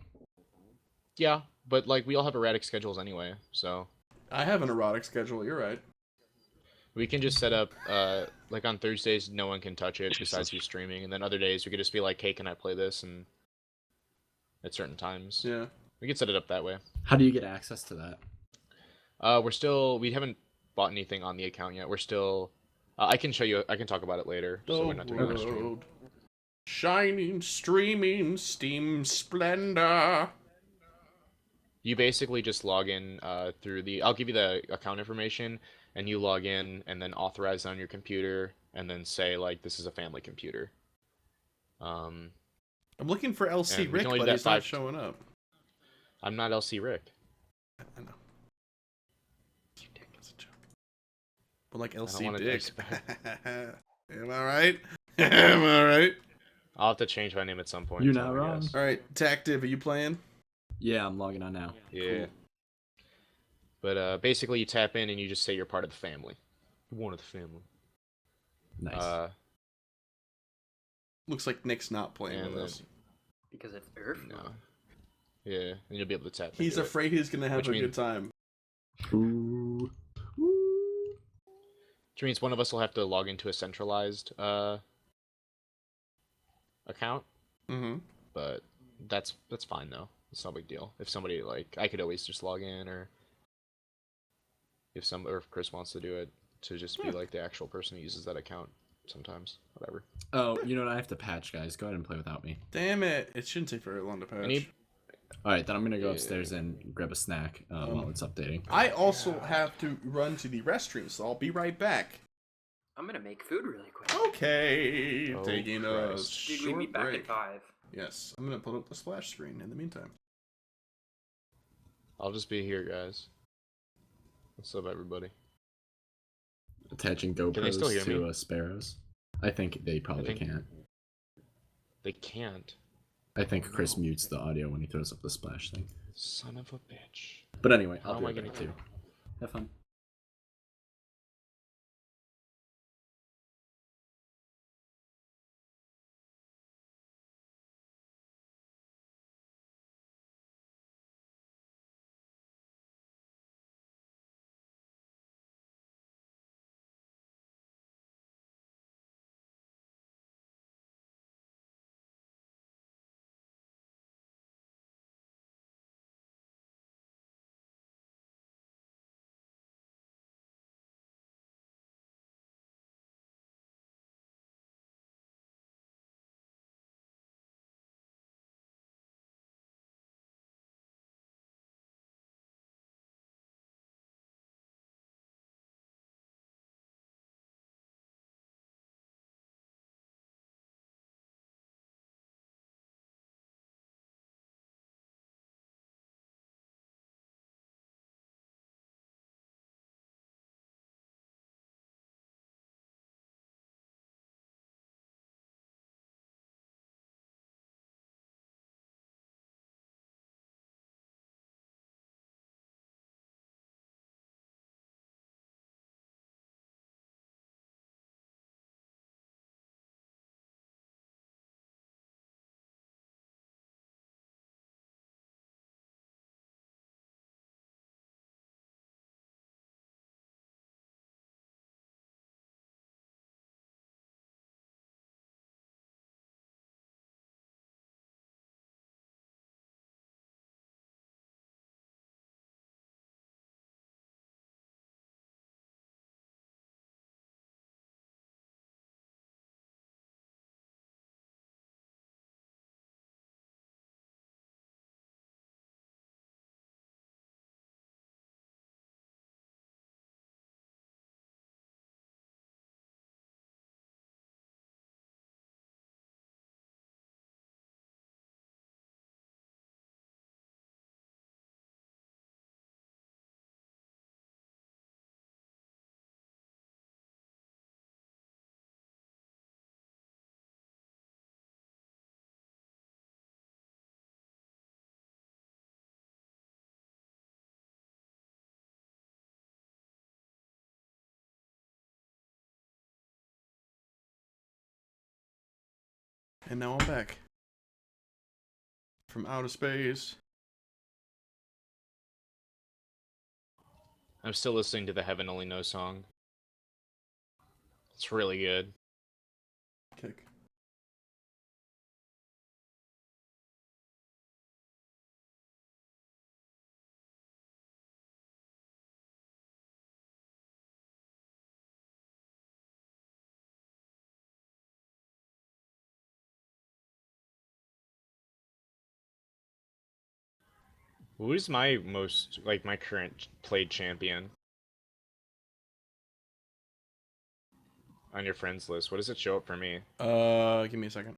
yeah, but like we all have erratic schedules anyway, so I have an erotic schedule. You're right. we can just set up, like on Thursdays, no one can touch it besides you streaming, and then other days we could just be like, hey, can I play this? And at certain times, Yeah. we could set it up that way. How do you get access to that? We haven't bought anything on the account yet. We're still, I can show you, I can talk about it later, so we're not doing a stream. road. Shining, streaming, steam splendor. You basically just log in through I'll give you the account information, and you log in and then authorize on your computer, and then say like this is a family computer. I'm looking for LC And we Rick, can only do but that he's not 5 showing up. I'm not LC Rick. I know. Dick is a joke. But like don't LC wanna Dick. expect- Am I right? Am I right? I'll have to change my name at some point. You're so not I wrong. guess. All right, Tactive, are you playing? Yeah, I'm logging on now. Yeah. But basically, you tap in and you just say you're part of the family. You're one of the family. Nice. Looks like Nick's not playing And with us. Because it's Earth. No. Yeah, and you'll be able to tap. He's into it. afraid he's gonna have Which a mean- good time. Ooh. Ooh. Which means one of us will have to log into a centralized account, Mm-hmm. but that's fine though. It's no big deal. If somebody I could always just log in, or if Chris wants to do it, to just be like the actual person who uses that account sometimes. Whatever. Oh, you know what? I have to patch, guys. Go ahead and play without me. Damn it! It shouldn't take very long to patch. Any- All right, then I'm gonna go upstairs and grab a snack while it's updating. I also have to run to the restroom, so I'll be right back. I'm gonna make food really quick. Okay, Oh, taking a Christ. Dude, short we meet back break. in 5. Yes, I'm gonna put up the splash screen in the meantime. I'll just be here, guys. What's up, everybody? Attaching they still hear GoPros to me? Sparrows. I think they probably think- can't. They can't. I think Chris mutes the audio when he throws up the splash thing. Son of a bitch. But anyway, How I'll am be I right gonna back do too. Have fun. And now I'm back. From outer space. I'm still listening to the Heaven Only Knows song. It's really good. Kick. Who's my most, like, my current played champion? On your friends list, what does it show up for me? Give me a second.